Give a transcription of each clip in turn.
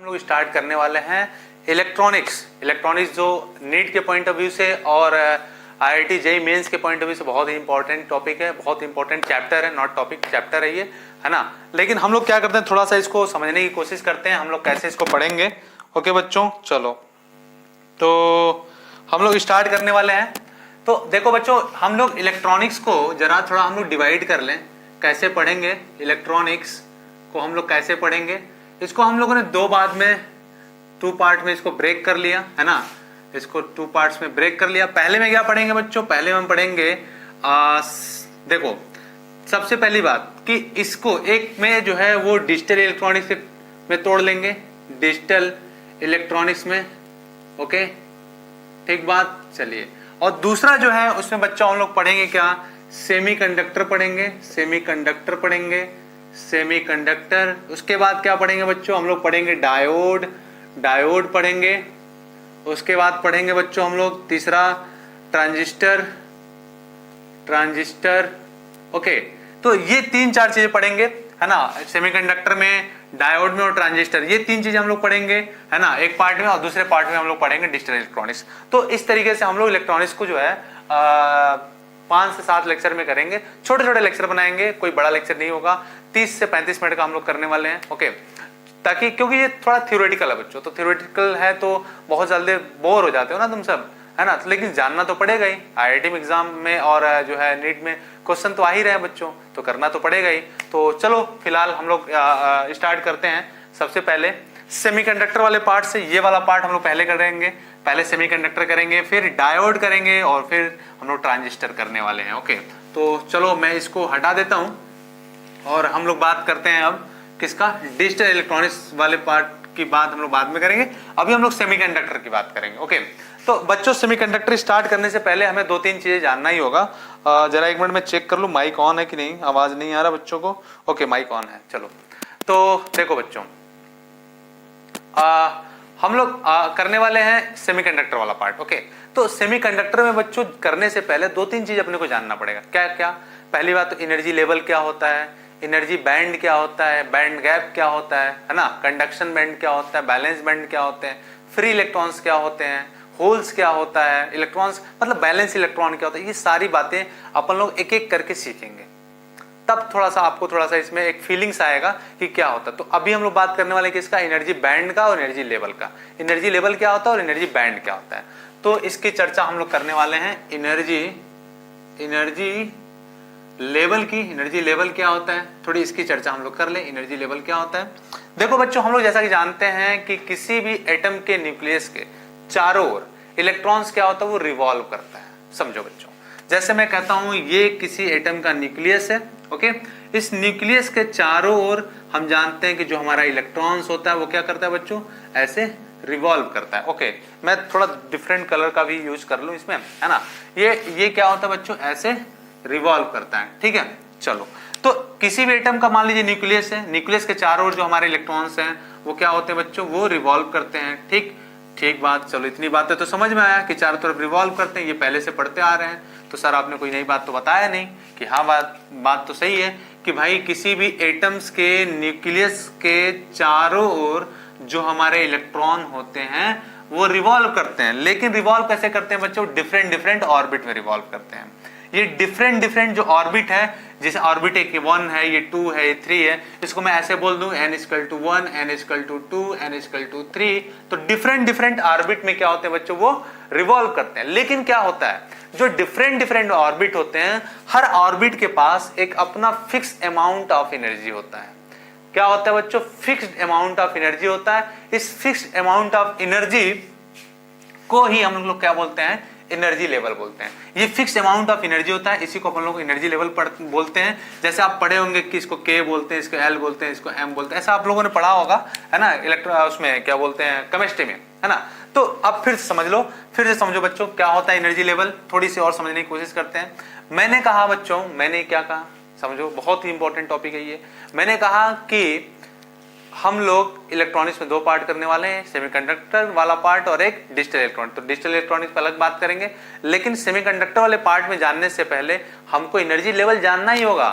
हम लोग स्टार्ट करने वाले हैं इलेक्ट्रॉनिक्स जो नीट के पॉइंट ऑफ व्यू से और आईआईटी जेईई मेंस के पॉइंट ऑफ व्यू से बहुत ही इंपॉर्टेंट टॉपिक है, बहुत इंपॉर्टेंट चैप्टर है, नॉट टॉपिक, चैप्टर है ये, है ना। लेकिन हम लोग क्या करते हैं, थोड़ा सा इसको समझने की कोशिश करते हैं हम लोग कैसे इसको पढ़ेंगे। ओके बच्चों, चलो तो हम लोग स्टार्ट करने वाले हैं। तो देखो बच्चों, हम लोग इलेक्ट्रॉनिक्स को जरा थोड़ा हम लोग डिवाइड कर लें। कैसे पढ़ेंगे इलेक्ट्रॉनिक्स को, हम लोग कैसे पढ़ेंगे इसको, हम लोगों ने टू पार्ट में इसको ब्रेक कर लिया, है ना। इसको 2 पार्ट्स में ब्रेक कर लिया। पहले में क्या पढ़ेंगे बच्चों, पहले में हम पढ़ेंगे देखो सबसे पहली बात कि इसको एक में जो है वो डिजिटल इलेक्ट्रॉनिक्स में तोड़ लेंगे, डिजिटल इलेक्ट्रॉनिक्स में। ओके, ठीक बात, चलिए। और दूसरा जो है उसमें बच्चा हम लोग पढ़ेंगे क्या, सेमीकंडक्टर पढ़ेंगे, सेमीकंडक्टर पढ़ेंगे, सेमीकंडक्टर। उसके बाद क्या पढ़ेंगे बच्चों, हम लोग पढ़ेंगे डायोड, डायोड पढ़ेंगे। उसके बाद पढ़ेंगे बच्चों हम लोग तीसरा ट्रांजिस्टर, ट्रांजिस्टर। ओके, तो ये 3-4 चीजें पढ़ेंगे, है ना। सेमीकंडक्टर में, डायोड में और ट्रांजिस्टर, ये 3 चीजें हम लोग पढ़ेंगे, है ना, एक पार्ट में। और दूसरे पार्ट में हम लोग पढ़ेंगे डिजिटल इलेक्ट्रॉनिक्स। तो इस तरीके से हम लोग इलेक्ट्रॉनिक्स को जो है 5 से 7 लेक्चर में करेंगे। छोटे छोटे लेक्चर बनाएंगे, कोई बड़ा लेक्चर नहीं होगा। 30 से 35 मिनट का हम लोग करने वाले हैं। ओके, ताकि क्योंकि ये थोड़ा थ्योरेटिकल है बच्चों, तो थ्योरेटिकल है तो बहुत जल्दी बोर हो जाते हो ना तुम सब, है ना। लेकिन जानना तो पड़ेगा ही, आईआईटी में एग्जाम में और जो है नीट में क्वेश्चन तो आ ही रहे हैं बच्चों, तो करना तो पड़ेगा ही। तो चलो फिलहाल हम लोग स्टार्ट करते हैं। सबसे पहले सेमीकंडक्टर वाले पार्ट से, ये वाला पार्ट हम लोग पहले करेंगे। पहले सेमीकंडक्टर करेंगे, फिर डायोड करेंगे और फिर हम लोग ट्रांजिस्टर करने वाले हैं। ओके, तो चलो मैं इसको हटा देता हूं और हम लोग बात करते हैं अब किसका, डिजिटल इलेक्ट्रॉनिक्स वाले पार्ट की बात हम लोग बाद में करेंगे। अभी हम लोग सेमीकंडक्टर की बात करेंगे। ओके, तो बच्चों सेमीकंडक्टर स्टार्ट करने से पहले हमें 2-3 चीजें जानना ही होगा। जरा एक मिनट में चेक कर लूं माइक ऑन है कि नहीं, आवाज नहीं आ रहा बच्चों को। ओके, माइक ऑन है, चलो। तो देखो बच्चों, हम लोग करने वाले हैं सेमीकंडक्टर वाला पार्ट। ओके, तो सेमीकंडक्टर में बच्चों करने से पहले 2-3 चीज अपने को जानना पड़ेगा। क्या क्या, पहली बात तो एनर्जी लेवल क्या होता है, एनर्जी बैंड क्या होता है, बैंड गैप क्या होता है ना, कंडक्शन बैंड क्या होता है, बैलेंस बैंड क्या होते हैं, फ्री इलेक्ट्रॉन्स क्या होते हैं, होल्स क्या होता है, इलेक्ट्रॉन्स मतलब बैलेंस इलेक्ट्रॉन क्या होता है। ये सारी बातें अपन लोग एक एक करके सीखेंगे, तब थोड़ा सा आपको थोड़ा सा इसमें एक फीलिंग्स आएगा कि क्या होता है। तो अभी हम लोग बात करने वाले किसका, एनर्जी बैंड का और एनर्जी लेवल का। एनर्जी लेवल क्या होता है और एनर्जी बैंड क्या होता है, तो इसकी चर्चा हम लोग करने वाले हैं। एनर्जी लेवल की, एनर्जी लेवल क्या होता है, थोड़ी इसकी चर्चा हम लोग कर ले। एनर्जी लेवल क्या होता है, देखो बच्चों, हम लोग जैसा कि जानते हैं कि किसी भी एटम के न्यूक्लियस के चारों ओर इलेक्ट्रॉन्स क्या होता है, वो रिवॉल्व करता है। समझो बच्चों, जैसे मैं कहता हूं ये किसी एटम का न्यूक्लियस है। ओके, इस न्यूक्लियस के चारों ओर हम जानते हैं कि जो हमारा इलेक्ट्रॉन्स होता है वो क्या करता है बच्चों, ऐसे रिवॉल्व करता है। ओके, मैं थोड़ा डिफरेंट कलर का भी यूज कर लूं इसमें, है ना। ये क्या होता है बच्चों, ऐसे रिवॉल्व करता है। ठीक है, चलो। तो किसी भी एटम का मान लीजिए न्यूक्लियस है, न्यूक्लियस के चारों ओर जो हमारे इलेक्ट्रॉन्स हैं वो क्या होते हैं बच्चों, वो रिवॉल्व करते हैं। ठीक बात, चलो इतनी बातें तो समझ में आया कि चारों तरफ रिवॉल्व करते हैं। ये पहले से पढ़ते आ रहे हैं, तो सर आपने कोई नई बात तो बताया नहीं कि हाँ बात तो सही है कि भाई किसी भी एटम्स के न्यूक्लियस के चारों ओर जो हमारे इलेक्ट्रॉन होते हैं वो रिवॉल्व करते हैं। लेकिन रिवॉल्व कैसे करते हैं बच्चों, डिफरेंट ऑर्बिट में रिवॉल्व करते हैं। ये डिफरेंट जो ऑर्बिट है, जैसे ऑर्बिट एक 1 है, ये 2 है, ये 3 है, इसको मैं ऐसे बोल दूं n=1, n=2, n=3। तो डिफरेंट ऑर्बिट में क्या होते हैं बच्चों, वो रिवॉल्व करते हैं। लेकिन क्या होता है, जो डिफरेंट ऑर्बिट होते हैं, हर ऑर्बिट के पास एक अपना फिक्स अमाउंट ऑफ एनर्जी होता है। क्या होता है बच्चों, फिक्स्ड अमाउंट ऑफ एनर्जी होता है। इस फिक्स्ड अमाउंट ऑफ एनर्जी को ही हम लोग क्या बोलते हैं, एनर्जी लेवल बोलते हैं। ये फिक्स अमाउंट ऑफ एनर्जी होता है, इसी को अपन लोग एनर्जी लेवल बोलते हैं। जैसे आप पढ़े होंगे कि इसको K बोलते हैं, इसको L बोलते हैं, इसको M बोलते हैं, ऐसा आप लोगों ने पढ़ा होगा, है ना, उसमें क्या बोलते हैं, केमिस्ट्री में, है ना। तो अब फिर समझ लो, फिर से समझो बच्चों क्या होता है एनर्जी लेवल, थोड़ी सी और समझने की कोशिश करते हैं। मैंने कहा बच्चों, मैंने क्या कहा, समझो बहुत ही इंपॉर्टेंट टॉपिक है ये। मैंने कहा कि हम लोग इलेक्ट्रॉनिक्स में 2 पार्ट करने वाले हैं, सेमीकंडक्टर वाला पार्ट और एक डिजिटल इलेक्ट्रॉनिक। तो डिजिटल इलेक्ट्रॉनिक्स पर अलग बात करेंगे, लेकिन सेमीकंडक्टर वाले पार्ट में जानने से पहले हमको एनर्जी लेवल जानना ही होगा।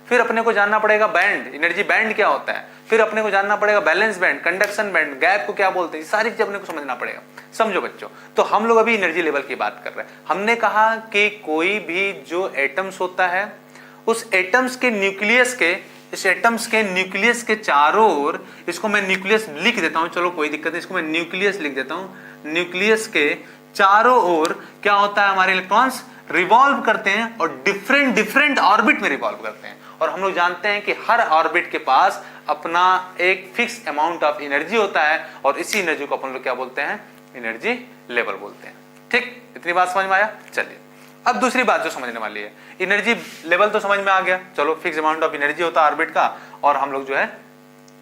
फिर अपने को जानना पड़ेगा बैंड, एनर्जी बैंड क्या होता है। फिर अपने को जानना पड़ेगा balance band, conduction band, gap को क्या बोलते हैं, सारी चीज अपने को समझना पड़ेगा। समझो बच्चों, तो हम लोग अभी एनर्जी लेवल की बात कर रहे हैं। हमने कहा कि कोई भी जो एटम्स होता है उस एटम्स के न्यूक्लियस के, इस एटम्स के न्यूक्लियस के चारों ओर, इसको मैं न्यूक्लियस लिख देता हूं, चलो कोई दिक्कत नहीं, इसको मैं न्यूक्लियस लिख देता हूं। न्यूक्लियस के चारों ओर क्या होता है, हमारे इलेक्ट्रॉन्स रिवॉल्व करते हैं और डिफरेंट डिफरेंट ऑर्बिट में रिवॉल्व करते हैं। और हम लोग जानते हैं कि हर ऑर्बिट के पास अपना एक फिक्स अमाउंट ऑफ एनर्जी होता है और इसी एनर्जी को अपन लोग क्या बोलते हैं, एनर्जी लेवल बोलते हैं। ठीक, इतनी बात समझ में आया। चलिए अब दूसरी बात जो समझने वाली है, एनर्जी लेवल तो समझ में आ गया, चलो फिक्स अमाउंट ऑफ एनर्जी होता है ऑर्बिट का, और हम लोग जो है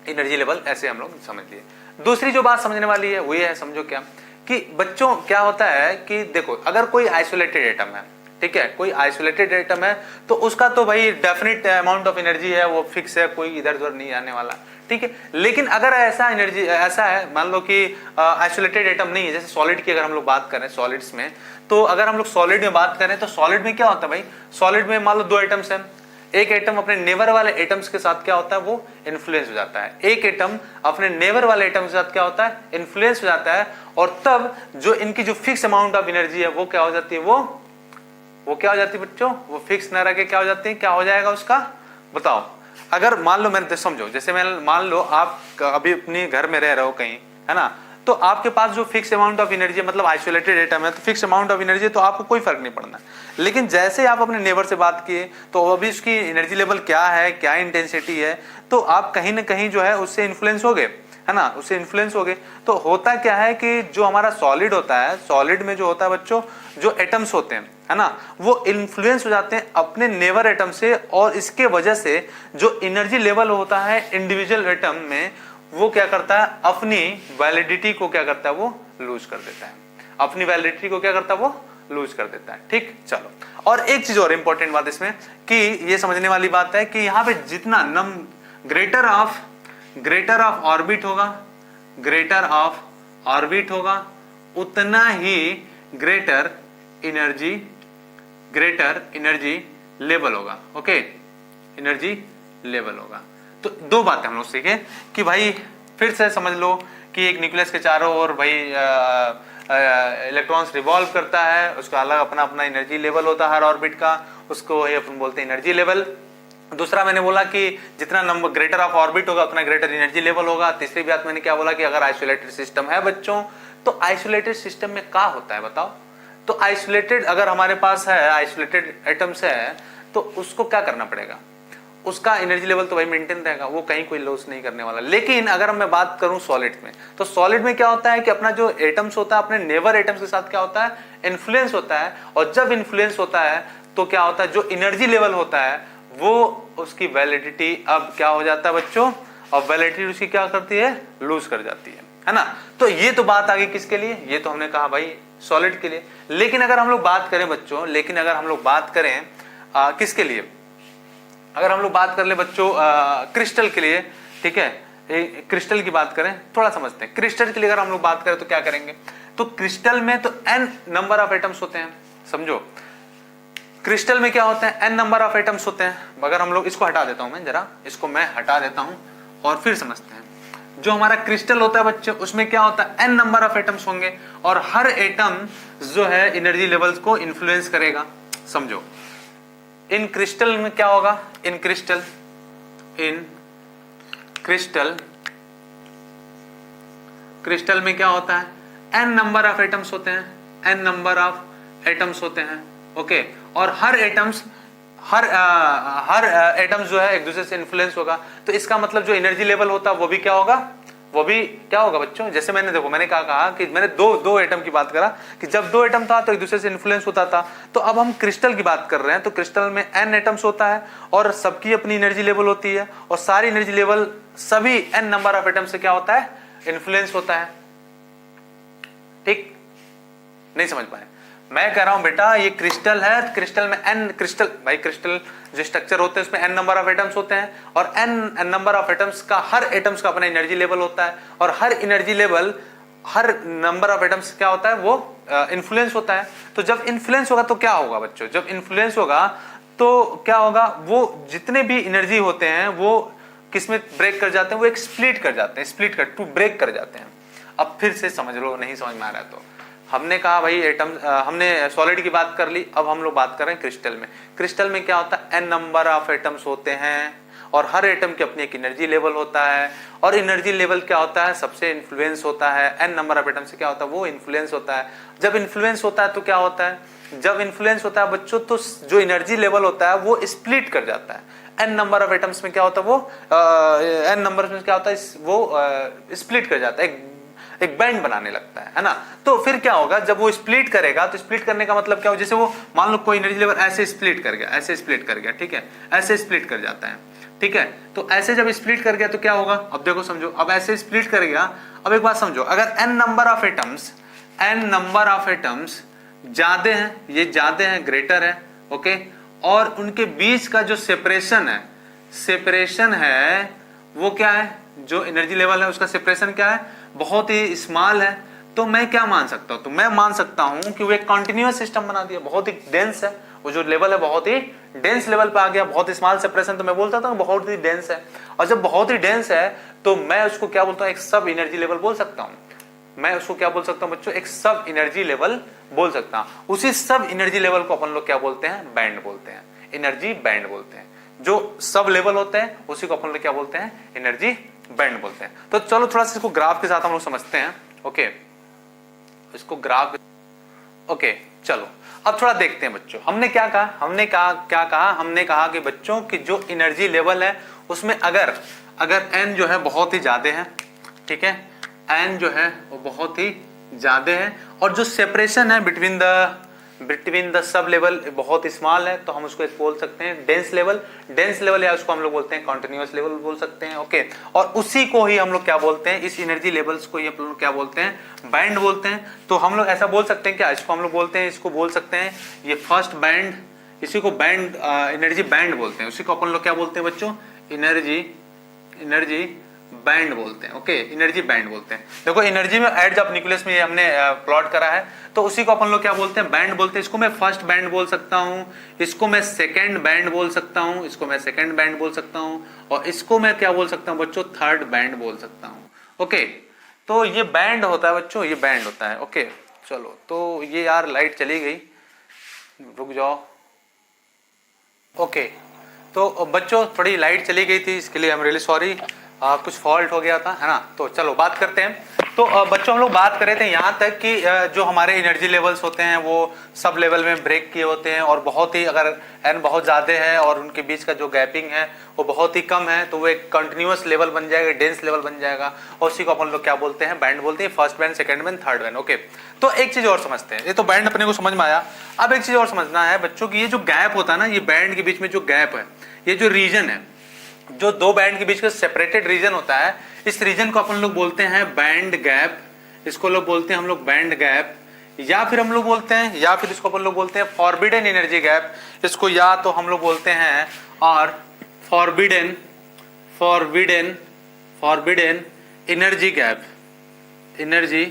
एनर्जी लेवल ऐसे हम लोग समझ लिए। दूसरी जो बात समझने वाली है वो ये है, समझो क्या, कि बच्चों क्या होता है कि देखो अगर कोई आइसोलेटेड एटम है, ठीक है, कोई आइसोलेटेड एटम है तो उसका तो भाई डेफिनेट अमाउंट ऑफ एनर्जी है, वो फिक्स है, कोई इधर उधर नहीं आने वाला, ठीक है। लेकिन अगर ऐसा एनर्जी ऐसा है, मान लो कि आइसोलेटेड एटम नहीं है, जैसे सॉलिड की अगर हम लोग बात करें सॉलिड्स में, तो अगर हम लोग सॉलिड में बात करें तो सॉलिड में क्या होता है भाई, सॉलिड में मान लो दो एटम्स हैं, एक एटम अपने नेबर वाले एटम्स के साथ क्या होता है, वो इन्फ्लुएंस हो जाता है, एक एटम अपने नेबर वाले एटम के साथ क्या होता है, इन्फ्लुएंस हो जाता है, और तब जो इनकी जो फिक्स अमाउंट ऑफ एनर्जी है वो क्या हो जाती है, वो क्या हो जाती है बच्चों, वो फिक्स न रह के क्या हो जाती है, क्या हो जाएगा उसका, बताओ। अगर मान लो, मैंने समझो, जैसे मैं मान लो आप अभी अपने घर में रह रहे हो कहीं, है ना, तो आपके पास जो फिक्स अमाउंट ऑफ एनर्जी है, मतलब आइसोलेटेड एटम है तो फिक्स अमाउंट ऑफ एनर्जी, तो आपको कोई फर्क नहीं पड़ना। लेकिन जैसे आप अपने नेबर से बात किए तो अभी उसकी एनर्जी लेवल क्या है, क्या इंटेंसिटी है, तो आप कहीं ना कहीं जो है उससे इन्फ्लुएंस हो गए, है ना, उससे इन्फ्लुएंस हो गए। तो होता क्या है कि जो हमारा सॉलिड होता है, सॉलिड में जो होता है बच्चों, जो एटम्स होते हैं, है ना, वो इन्फ्लुएंस हो जाते हैं अपने नेबर एटम से, और इसके वजह से जो एनर्जी लेवल होता है इंडिविजुअल एटम में, वो क्या करता है, अपनी वैलिडिटी को क्या करता है, वो लूज कर देता है, अपनी वैलिडिटी को क्या करता है, वो लूज कर देता है। ठीक, चलो, और एक चीज और इंपॉर्टेंट बात इसमें कि ये समझने वाली बात है कि यहाँ पे जितना ग्रेटर ऑफ ऑर्बिट होगा, ग्रेटर ऑफ ऑर्बिट होगा, उतना ही ग्रेटर एनर्जी लेवल होगा। ओके, एनर्जी लेवल होगा। तो दो बातें हम लोग सीखे कि भाई फिर से समझ लो कि एक न्यूक्लियस के चारों ओर भाई इलेक्ट्रॉन्स रिवॉल्व करता है, उसका अलग अपना अपना एनर्जी लेवल होता है हर ऑर्बिट का, उसको अपन बोलते हैं एनर्जी लेवल। दूसरा मैंने बोला कि जितना नंबर ग्रेटर ऑफ ऑर्बिट होगा उतना ग्रेटर एनर्जी लेवल होगा। तीसरी बात मैंने क्या बोला कि अगर आइसोलेटेड सिस्टम है बच्चों, तो आइसोलेटेड सिस्टम में क्या होता है बताओ। तो आइसोलेटेड अगर हमारे पास है, आइसोलेटेड एटम्स है, तो उसको क्या करना पड़ेगा, उसका एनर्जी लेवल तो भाई मेंटेन रहेगा, वो कहीं कोई लॉस नहीं करने वाला। लेकिन अगर मैं बात करूं सॉलिड में, तो सॉलिड में क्या होता है कि अपना जो एटम्स होता है अपने नेबर एटम्स के साथ क्या होता है, इन्फ्लुएंस होता है, और जब इन्फ्लुएंस होता है तो क्या होता है, जो एनर्जी लेवल होता है वो उसकी वैलिडिटी अब क्या हो जाता है बच्चों, अब वैलिडिटी उसकी क्या करती है, लूज कर जाती है ना। तो ये तो बात आ गई किसके लिए, ये तो हमने कहा भाई सॉलिड के लिए। लेकिन अगर हम लोग बात करें बच्चों, लेकिन अगर हम लोग बात करें किसके लिए, अगर हम लोग बात कर ले बच्चों क्रिस्टल के लिए, ठीक है, क्रिस्टल की बात करें, थोड़ा समझते हैं। क्रिस्टल के लिए अगर हम लोग बात करें तो क्या करेंगे, तो क्रिस्टल में तो n नंबर ऑफ एटम्स होते हैं, समझो क्रिस्टल में क्या होते हैं, n नंबर ऑफ एटम्स होते हैं। अगर हम लोग इसको हटा देता हूं, मैं जरा इसको मैं हटा देता हूं और फिर समझते हैं। जो हमारा क्रिस्टल होता है बच्चे, उसमें क्या होता है, n नंबर ऑफ एटम्स होंगे, और हर एटम जो है एनर्जी लेवल्स को इन्फ्लुएंस करेगा। समझो इन क्रिस्टल में क्या होगा, इन क्रिस्टल में क्या होता है, n नंबर ऑफ एटम्स होते हैं, n नंबर ऑफ एटम्स होते हैं। ओके, और हर एटम्स जो है एक दूसरे से इन्फ्लुएंस होगा। तो इसका मतलब जो एनर्जी लेवल होता है वो भी क्या होगा, वो भी क्या होगा बच्चों, जैसे मैंने देखो मैंने कहा कि मैंने दो एटम की बात करा कि जब दो एटम था तो एक दूसरे से इन्फ्लुएंस होता था। तो अब हम क्रिस्टल की बात कर रहे हैं, तो क्रिस्टल में n एटम्स होता है और सबकी अपनी एनर्जी लेवल होती है, और सारी एनर्जी लेवल सभी n नंबर ऑफ एटम से क्या होता है, इन्फ्लुएंस होता है। ठीक, नहीं समझ पाए, मैं कह रहा हूं बेटा ये क्रिस्टल है, क्रिस्टल में क्रिस्टल जो स्ट्रक्चर होते हैं उसमें n नंबर ऑफ एटम्स होते हैं, और n नंबर ऑफ एटम्स का हर एटम्स का अपना एनर्जी लेवल होता है, और हर एनर्जी लेवल हर नंबर ऑफ एटम्स क्या होता है, वो इन्फ्लुएंस होता है। तो जब इन्फ्लुएंस होगा तो क्या होगा बच्चों, जब इन्फ्लुएंस होगा तो क्या होगा, वो जितने भी एनर्जी होते हैं वो किसमें ब्रेक कर जाते हैं, वो एक स्प्लिट कर जाते हैं, स्प्लिट कर टू ब्रेक कर जाते हैं। अब फिर से समझ लो, नहीं समझ में आ रहा है तो हमने कहा भाई एटम, हमने सॉलिड की बात कर ली, अब हम लोग बात कर रहे हैं क्रिस्टल में। क्रिस्टल में क्या होता है, n नंबर ऑफ एटम्स होते हैं और हर एटम की अपनी एक एनर्जी लेवल होता है, और एनर्जी लेवल क्या होता है, सबसे इन्फ्लुएंस होता है। n नंबर ऑफ एटम से क्या होता है, वो इन्फ्लुएंस होता है। जब इन्फ्लुएंस होता है तो क्या होता है, जब इन्फ्लुएंस होता है बच्चों, तो जो एनर्जी लेवल होता है वो स्प्लिट कर जाता है। n नंबर ऑफ एटम्स में क्या होता है, वो n नंबर में क्या होता है, वो स्प्लिट कर जाता है, एक बैंड बनाने लगता है ना। तो फिर क्या होगा, जब वो स्प्लिट करेगा, तो स्प्लिट करने का मतलब क्या हो, जैसे वो मान लो कोई एनर्जी लेवल ऐसे स्प्लिट कर गया, ऐसे स्प्लिट कर गया, ठीक है, ऐसे स्प्लिट कर जाता है, ठीक है। तो ऐसे जब स्प्लिट कर गया तो क्या होगा, अब देखो समझो, अब ऐसे स्प्लिट कर गया। अब एक बात समझो, अगर n नंबर ऑफ एटम्स ज्यादा हैं, ये ज्यादा है, ग्रेटर है, ओके, और उनके बीच का जो सेपरेशन है वो क्या है, जो एनर्जी लेवल है उसका सेपरेशन क्या है, बहुत ही स्मॉल है, तो मैं क्या मान सकता हूं, तो मैं मान सकता हूं कि वो एक कंटिन्यूअस सिस्टम बना दिया, बहुत ही डेंस है, वो जो लेवल है बहुत ही डेंस लेवल पे आ गया, बहुत स्मॉल सेपरेशन, तो मैं बोलता था बहुत ही डेंस है। और जब बहुत ही डेंस है तो मैं उसको क्या बोलता हूं, एक सब एनर्जी लेवल बोल सकता हूं। मैं उसको क्या बोल सकता हूं बच्चों, एक सब एनर्जी लेवल बोल सकता हूं। उसी सब एनर्जी लेवल को अपन लोग क्या बोलते हैं, बैंड बोलते हैं, एनर्जी बैंड बोलते हैं। जो सब लेवल होते हैं उसी को अपन लोग क्या बोलते हैं, एनर्जी बैंड बोलते हैं। तो चलो थोड़ा सा इसको ग्राफ के साथ हम लोग समझते हैं, ओके, इसको ग्राफ, ओके, चलो अब थोड़ा देखते हैं बच्चों, हमने क्या कहा, हमने कहा कि बच्चों की जो एनर्जी लेवल है उसमें अगर n जो है बहुत ही ज्यादा है, ठीक है, n जो है वो बहुत ही ज्यादा है, और जो सेपरेशन है बिटवीन द सब लेवल बहुत स्मॉल है, तो हम उसको एक बोल सकते हैं डेंस लेवल, या उसको हम लोग बोलते हैं कॉन्टिन्यूअस लेवल बोल सकते हैं, ओके। और उसी को ही हम लोग क्या बोलते हैं, इस एनर्जी लेवल्स को ही हम लोग क्या बोलते हैं, बैंड बोलते हैं। तो हम लोग ऐसा बोल सकते हैं क्या, इसको हम लोग बोलते हैं, इसको बोल सकते हैं ये फर्स्ट बैंड, इसी को बैंड, एनर्जी बैंड बोलते हैं, उसी को अपन लोग क्या बोलते हैं बच्चों, एनर्जी बैंड बोलते हैं, ओके, एनर्जी बैंड बोलते हैं। देखो एनर्जी में एड्स ऑफ न्यूक्लियस में ये हमने प्लॉट करा है, तो उसी को अपन लोग क्या बोलते हैं, बैंड बोलते हैं। इसको मैं फर्स्ट बैंड बोल सकता हूं, इसको मैं सेकंड बैंड बोल सकता हूं, इसको मैं सेकंड बैंड बोल सकता हूं, और इसको मैं क्या बोल सकता हूं बच्चों, थर्ड बैंड बोल सकता हूं, ओके। तो ये बैंड होता है बच्चों, ये बैंड होता है, ओके। चलो तो ये यार लाइट चली गई, रुक जाओ, ओके। तो बच्चों थोड़ी लाइट चली गई थी, इसके लिए आई एम रियली सॉरी, कुछ फॉल्ट हो गया था, है ना। तो चलो बात करते हैं। तो बच्चों हम लोग बात कर रहे थे यहाँ तक कि जो हमारे एनर्जी लेवल्स होते हैं वो सब लेवल में ब्रेक किए होते हैं, और बहुत ही, अगर n बहुत ज़्यादा है और उनके बीच का जो गैपिंग है वो बहुत ही कम है, तो वो एक कंटिन्यूअस लेवल बन जाएगा, डेंस लेवल बन जाएगा, और उसी को अपन लोग क्या बोलते हैं, बैंड बोलते हैं, first band, second band, third band, okay. तो एक चीज़ और समझते हैं, ये तो बैंड अपने को समझ में आया। अब एक चीज़ और समझना है बच्चों की, ये जो गैप होता है ना, ये बैंड के बीच में जो गैप है, ये जो रीजन है, जो दो बैंड के बीच का सेपरेटेड रीजन होता है, इस रीजन को अपन लोग बोलते हैं बैंड गैप, इसको लोग बोलते हैं हम लोग बैंड गैप, या फिर हम लोग बोलते हैं, या फिर इसको अपन लोग बोलते हैं फॉरबिडन एनर्जी गैप, इसको या तो हम लोग बोलते हैं और forbidden energy gap, energy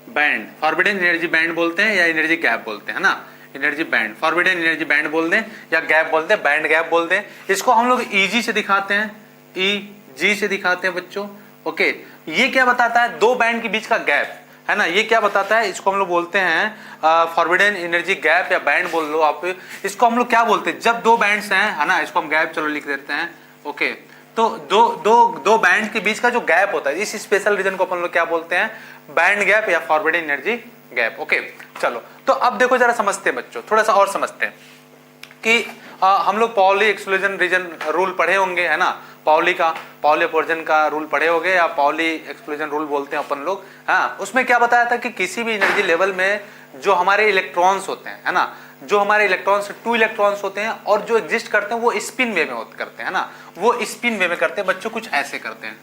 band, forbidden energy band बोलते हैं या एनर्जी गैप बोलते हैं ना, energy band, forbidden energy band बोल दें या गैप बोल दें, बैंड गैप बोल दें। इसको हम लोग ईजी से दिखाते हैं, ईजी से दिखाते हैं बच्चों, ओके। ये क्या बताता है, दो बैंड के बीच का गैप, है ना, ये क्या बताता है, इसको हम लोग बोलते हैं फॉरबिडन एनर्जी गैप या बैंड बोल लो आप। इसको हम लोग क्या बोलते हैं, जब दो बैंड्स हैं, है ना, इसको हम गैप चलो लिख देते हैं, ओके। तो दो बैंड के बीच का जो गैप होता है, इस स्पेशल रीजन को अपन लोग क्या बोलते हैं, बैंड गैप या फॉरबिडन एनर्जी गैप, ओके। चलो तो अब देखो जरा समझते हैं बच्चों, थोड़ा सा और समझते हैं कि हम लोग पाउली एक्सक्लूजन रीजन रूल पढ़े होंगे, है ना, पाउली अपवर्जन का रूल पढ़े होंगे, या पाउली एक्सक्लूजन रूल बोलते हैं अपन लोग, हाँ। उसमें क्या बताया था कि किसी भी एनर्जी लेवल में जो हमारे इलेक्ट्रॉन्स होते हैं, है ना, जो हमारे इलेक्ट्रॉन्स, 2 इलेक्ट्रॉन्स होते हैं, और जो एग्जिस्ट करते हैं वो स्पिन वे में करते हैं ना, वो स्पिन वे में करते हैं बच्चों, कुछ ऐसे करते हैं,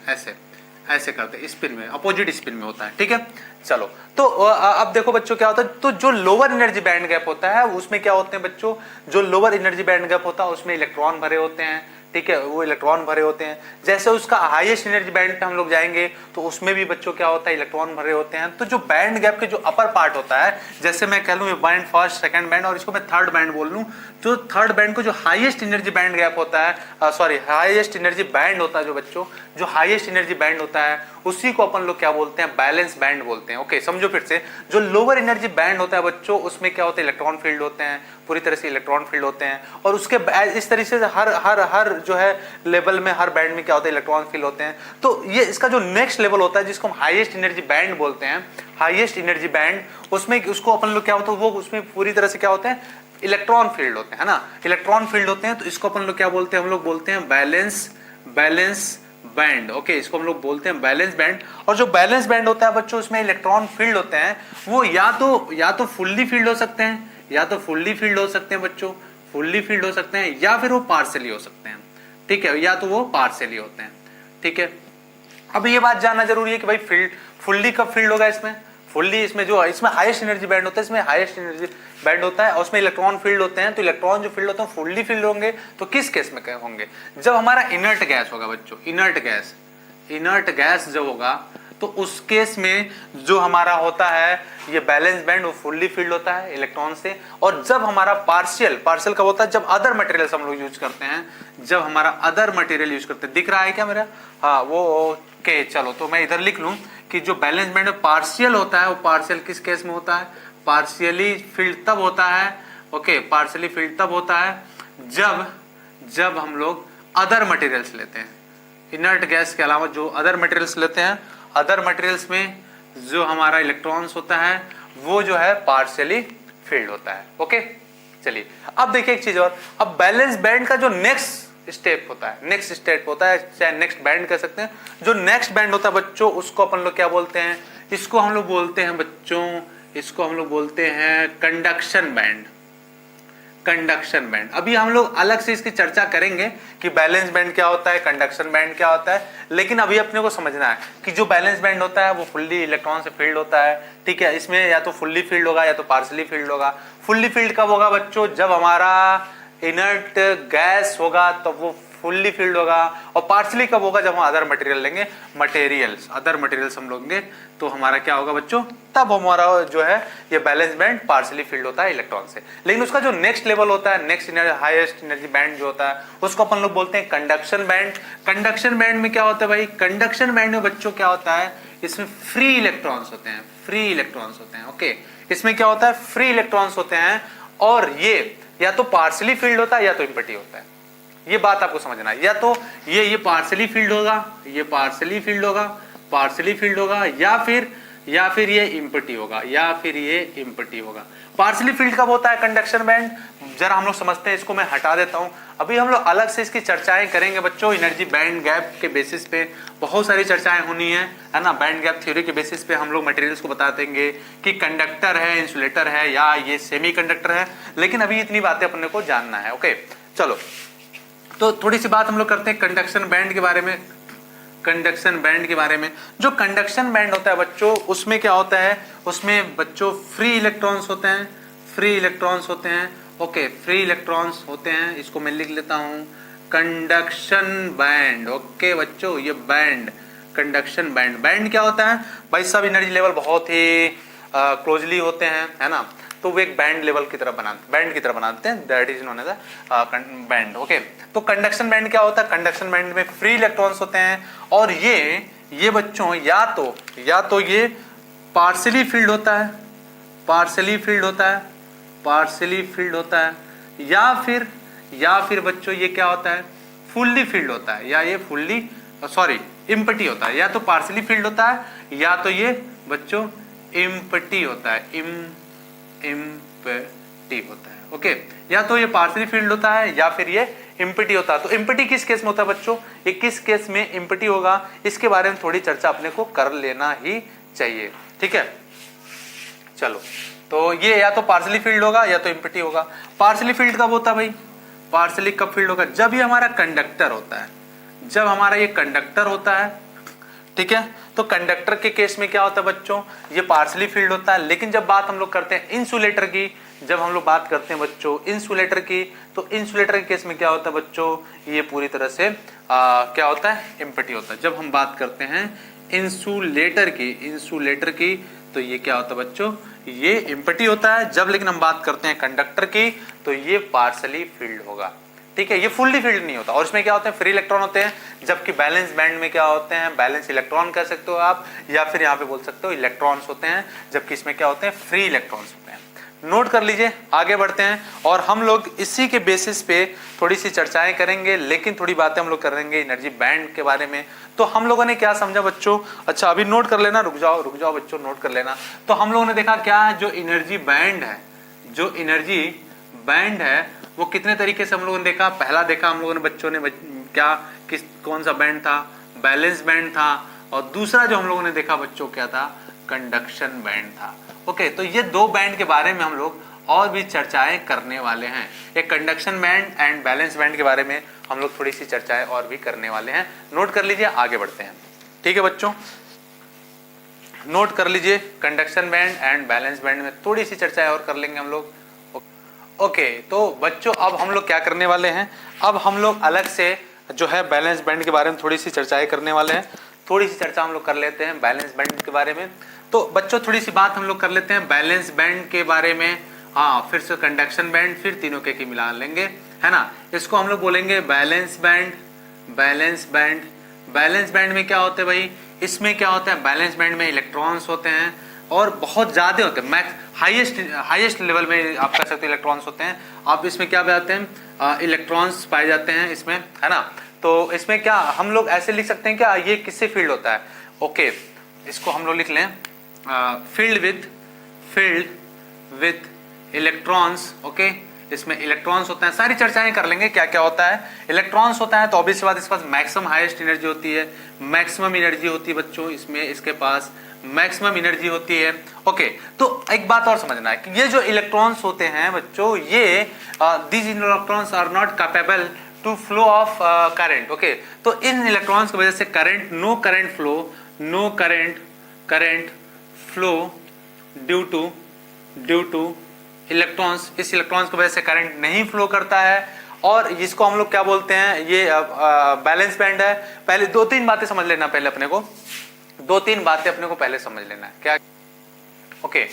ऐसे करते हैं, स्पिन में, अपोजिट स्पिन में होता है, ठीक है। चलो तो अब देखो बच्चों क्या होता है, तो जो लोअर एनर्जी बैंड गैप होता है उसमें क्या होते हैं बच्चों, जो लोअर एनर्जी बैंड गैप होता है उसमें इलेक्ट्रॉन भरे होते हैं, ठीक है, वो इलेक्ट्रॉन भरे होते हैं। जैसे उसका हाईएस्ट एनर्जी बैंड पे हम लोग जाएंगे तो उसमें भी बच्चों क्या होता है, इलेक्ट्रॉन भरे होते हैं। तो जो बैंड गैप के जो अपर पार्ट होता है, जैसे मैं कह लूं ये बैंड फर्स्ट सेकंड बैंड और इसको मैं थर्ड बैंड बोल लूं, जो थर्ड बैंड को जो हाईएस्ट एनर्जी बैंड गैप होता है, सॉरी हाईएस्ट एनर्जी बैंड होता है जो बच्चों, जो हाईएस्ट एनर्जी बैंड होता है उसी को अपन लोग क्या बोलते हैं, बैलेंस बैंड बोलते हैं। ओके, समझो फिर से, जो लोअर एनर्जी बैंड होता है बच्चों उसमें क्या होता है, इलेक्ट्रॉन फील्ड होते हैं, पूरी तरह से इलेक्ट्रॉन फील्ड होते हैं। और उसके इस तरीके से हर हर हर जो है लेवल में, हर बैंड में क्या होता है, इलेक्ट्रॉन फील्ड होते हैं। तो ये इसका जो नेक्स्ट लेवल होता है जिसको हम हाईएस्ट एनर्जी बैंड बोलते हैं, हाईएस्ट एनर्जी बैंड, उसमें उसको अपन लोग क्या होता है, वो उसमें पूरी तरह से क्या होते हैं, इलेक्ट्रॉन फील्ड होते हैं, है ना, इलेक्ट्रॉन फील्ड होते हैं। तो इसको अपन लोग क्या बोलते हैं, हम लोग बोलते हैं बैलेंस बैंड। ओके, इसको हम लोग बोलते हैं बैलेंस बैंड। और जो बैलेंस बैंड होता है बच्चों उसमें इलेक्ट्रॉन फील्ड होते हैं, वो या तो फुल्ली फील्ड हो सकते हैं, या तो फुल्ली फील्ड हो सकते हैं बच्चों, फुल्ली फील्ड हो सकते हैं, या फिर वो पार्शियली हो सकते हैं। ठीक है, या तो वो पार्शियली होते हैं। ठीक है, अब ये बात जानना जरूरी है कि भाई फील्ड फुल्ली कब फील्ड होगा, इसमें फुल्ली, इसमें हाईएस्ट एनर्जी बैंड होता है, इसमें हाईएस्ट एनर्जी बैंड होता है और उसमें इलेक्ट्रॉन फील्ड होते हैं। तो इलेक्ट्रॉन जो फील्ड होते हैं फुल्ली फील्ड होंगे। तो किस केस में होंगे, जब हमारा इनर्ट गैस होगा बच्चों, इनर्ट गैस जब होगा तो उस केस में जो हमारा होता है ये बैलेंस बैंड, वो फुल्ली फील्ड होता है इलेक्ट्रॉन से। और जब हमारा पार्शियल कब होता है, जब अदर मटेरियल्स हम लोग यूज करते हैं, जब हमारा अदर मटेरियल यूज करते हैं, दिख रहा है क्या मेरा, हाँ वो ओके। चलो तो मैं इधर लिख लूं कि जो बैलेंस बैंड में पार्शियल होता है, वो पार्शियल किस केस में होता है, पार्शियली फील्ड तब होता है, ओके, पार्शियली फील्ड तब होता है जब हम लोग अदर मटेरियल्स लेते हैं, इनर्ट गैस के अलावा जो अदर मटेरियल्स लेते हैं, अदर मटेरियल्स में जो हमारा इलेक्ट्रॉन्स होता है वो जो है पार्शियली फील्ड होता है। ओके, चलिए अब देखिए एक चीज और, अब बैलेंस बैंड का जो नेक्स्ट स्टेप होता है, चाहे नेक्स्ट बैंड कह सकते हैं, जो नेक्स्ट बैंड होता है बच्चों उसको अपन लोग क्या बोलते हैं, इसको हम लोग बोलते हैं बच्चों, इसको हम लोग बोलते हैं कंडक्शन बैंड। कंडक्शन बैंड, अभी हम लोग अलग से इसकी चर्चा करेंगे कि बैलेंस बैंड क्या होता है, कंडक्शन बैंड क्या होता है, लेकिन अभी अपने को समझना है कि जो बैलेंस बैंड होता है वो फुल्ली इलेक्ट्रॉन से फील्ड होता है। ठीक है, इसमें या तो फुल्ली फील्ड होगा या तो पार्शियली फील्ड होगा। फुल्ली फील्ड कब होगा बच्चों, जब हमारा इनर्ट गैस होगा तो वो फुल्ली फील्ड होगा। और पार्शियली कब होगा, जब हम अदर मटेरियल लेंगे, अदर मटेरियल्स हम लेंगे तो हमारा क्या होगा बच्चों, तब हमारा जो है ये बैलेंस बैंड पार्शियली फील्ड होता है इलेक्ट्रॉन से। लेकिन उसका जो नेक्स्ट लेवल होता है, नेक्स्ट हाईएस्ट एनर्जी बैंड जो होता है उसको अपन लोग बोलते हैं कंडक्शन बैंड। कंडक्शन बैंड में क्या होता है भाई, कंडक्शन बैंड में बच्चों क्या होता है, इसमें फ्री इलेक्ट्रॉन्स होते हैं, ओके, इसमें क्या होता है, फ्री इलेक्ट्रॉन्स होते हैं। और ये या तो पार्शियली फील्ड होता है या तो एम्प्टी होता है, ये बात आपको समझना है। या तो ये पार्शियली फील्ड होगा, ये पार्शियली फील्ड होगा, या फिर ये एम्प्टी होगा, पार्शियली फील्ड कब होता है कंडक्शन बैंड, जरा हम लोग समझते हैं, इसको मैं हटा देता हूं। अभी हम लोग अलग से इसकी चर्चाएं करेंगे बच्चों, एनर्जी बैंड गैप के बेसिस पे बहुत सारी चर्चाएं होनी है ना। बैंड गैप थ्योरी के बेसिस पे हम लोग मटेरियल्स को बता देंगे कि कंडक्टर है, इंसुलेटर है, या ये सेमी कंडक्टर है। लेकिन अभी इतनी बातें अपने को जानना है। ओके, चलो तो थोड़ी सी बात हम लोग करते हैं कंडक्शन बैंड के बारे में। कंडक्शन बैंड के बारे में, जो कंडक्शन बैंड होता है बच्चों उसमें क्या होता है, उसमें बच्चों फ्री इलेक्ट्रॉन्स होते हैं, ओके, फ्री इलेक्ट्रॉन्स होते हैं। इसको मैं लिख लेता हूं, कंडक्शन बैंड। ओके बच्चों, ये बैंड, कंडक्शन बैंड। बैंड क्या होता है भाई, सब एनर्जी लेवल बहुत ही क्लोजली होते हैं, है ना, तो वो एक बैंड लेवल की तरह बनाते हैं, that is known as band. Okay, तो कंडक्शन बैंड क्या होता है, कंडक्शन बैंड में फ्री इलेक्ट्रॉन्स होते हैं। और ये बच्चों या तो ये पार्शियली फील्ड होता है, या फिर बच्चों ये क्या होता है, फुल्ली फील्ड होता है, या ये एम्प्टी होता है। या तो पार्शियली फील्ड होता है या तो ये बच्चों एम्प्टी होता है, एम्प्टी होता है। ओके, या तो ये पार्शियली फील्ड होता है या फिर ये एम्प्टी होता है। तो एम्प्टी किस केस में होता है बच्चों, ये किस केस में एम्प्टी होगा, इसके बारे में थोड़ी चर्चा अपने को कर लेना ही चाहिए। ठीक है, चलो तो ये या तो पार्शियली फील्ड होगा या तो एम्प्टी होगा। पार्शियली फील्ड कब होता है भाई, पार्शियली कब फील्ड होगा, जब ये हमारा कंडक्टर होता है, जब हमारा ये कंडक्टर होता है। ठीक है, तो कंडक्टर के केस में क्या होता है बच्चों, ये पार्शियली फील्ड होता है। लेकिन जब बात हम लोग करते हैं इंसुलेटर की, जब हम लोग बात करते हैं बच्चों इंसुलेटर की, तो इंसुलेटर के केस में क्या होता है बच्चों, ये पूरी तरह से क्या होता है, एम्प्टी होता है। जब हम बात करते हैं इंसुलेटर की तो ये क्या होता है बच्चों, ये एम्प्टी होता है। जब लेकिन हम बात करते हैं कंडक्टर की तो ये पार्शली फिल्ड होगा, ठीक है, ये फुल्ली फिल्ड नहीं होता। और इसमें क्या होते हैं, फ्री इलेक्ट्रॉन होते हैं, जबकि बैलेंस बैंड में क्या होते हैं, बैलेंस इलेक्ट्रॉन कह सकते हो आप, या फिर यहाँ पे बोल सकते हो इलेक्ट्रॉन्स होते हैं, जबकि इसमें क्या होते हैं, फ्री इलेक्ट्रॉन्स होते हैं। नोट कर लीजिए, आगे बढ़ते हैं और हम लोग इसी के बेसिस पे थोड़ी सी चर्चाएं करेंगे, लेकिन थोड़ी बातें हम लोग करेंगे एनर्जी बैंड के बारे में। तो हम लोगों ने क्या समझा बच्चों, अच्छा अभी नोट कर लेना, रुक जाओ बच्चों, नोट कर लेना। तो हम लोगों ने देखा क्या, जो एनर्जी बैंड है, जो एनर्जी बैंड है वो कितने तरीके से हम लोगों ने देखा। पहला देखा हम लोगों ने बच्चों ने क्या, कौन सा बैंड था, बैलेंस बैंड था। और दूसरा जो हम लोगों ने देखा बच्चों क्या था, कंडक्शन बैंड था। ओके, तो ये दो बैंड के बारे में हम लोग और भी चर्चाएं करने वाले हैं। एक conduction band and valence band के बारे में हम लोग थोड़ी सी चर्चाएं और भी करने वाले हैं। नोट कर लीजिए, आगे बढ़ते हैं, ठीक है बच्चों, नोट कर लीजिए। Conduction band and valence band में थोड़ी सी चर्चाएं और कर लेंगे हम लोग। ओके, तो बच्चों अब हम लोग क्या करने वाले हैं, अब हम लोग अलग से जो है बैलेंस बैंड के बारे में थोड़ी सी चर्चाएं करने वाले हैं। थोड़ी सी चर्चा हम लोग कर लेते हैं बैलेंस बैंड के बारे में। तो बच्चों थोड़ी सी बात हम लोग कर लेते हैं बैलेंस बैंड के बारे में। हाँ, फिर से कंडक्शन बैंड, फिर तीनों के मिला लेंगे, है ना। इसको हम लोग बोलेंगे बैलेंस बैंड। बैलेंस बैंड में क्या होता है भाई, इसमें क्या होता है, बैलेंस बैंड में इलेक्ट्रॉन्स होते हैं और बहुत ज्यादा होते हैं, मैक्स हाईएस्ट लेवल में आप कह सकते हो इलेक्ट्रॉन्स होते हैं। आप इसमें क्या पाते हैं, इलेक्ट्रॉन्स पाए जाते हैं इसमें, है ना। तो इसमें क्या हम लोग ऐसे लिख सकते हैं क्या, ये किससे फील्ड होता है। ओके, इसको हम लोग लिख लें फील्ड विथ इलेक्ट्रॉन्स। ओके, इसमें इलेक्ट्रॉन्स होते हैं, सारी चर्चाएं कर लेंगे क्या क्या होता है। इलेक्ट्रॉन्स होता है तो ऑब्वियस बात इसके पास मैक्सिमम हाईएस्ट एनर्जी होती है, मैक्सिमम एनर्जी होती है बच्चों इसमें, इसके पास मैक्सिमम एनर्जी होती है। ओके, तो एक बात और समझना है कि ये जो इलेक्ट्रॉन्स होते हैं बच्चों, ये these electrons are not capable to flow of current. Okay, तो इन इलेक्ट्रॉन्स की वजह से current, no current flow due to electrons, इस इलेक्ट्रॉन्स की वजह से करंट नहीं फ्लो करता है। और इसको हम लोग क्या बोलते हैं, ये बैलेंस बैंड है। पहले दो तीन बातें समझ लेना, पहले अपने को पहले समझ लेना है क्या। ओके,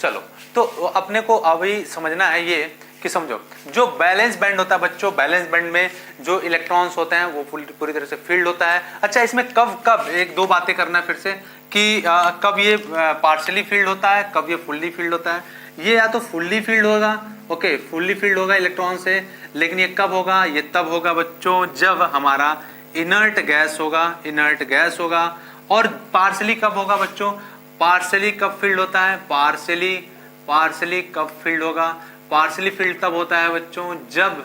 चलो, तो अपने को अभी समझना है ये कि समझो, जो बैलेंस बैंड होता है बच्चों, बैलेंस बैंड में जो इलेक्ट्रॉन्स होते हैं वो पूरी तरह से फील्ड होता है। अच्छा, इसमें कब एक दो बातें करना फिर से कि कब ये पार्शियली फील्ड होता है, कब ये फुल्ली फील्ड होता है। ये या तो फुल्ली फील्ड होगा, ओके, फुल्ली फील्ड होगा इलेक्ट्रॉन से, लेकिन ये कब होगा, ये तब होगा बच्चों जब हमारा इनर्ट गैस होगा। और पार्शियली कब होगा बच्चों, पार्शियली कब फील्ड होता है, पार्शियली कब फील्ड होगा, पार्शियली फील्ड तब होता है बच्चों जब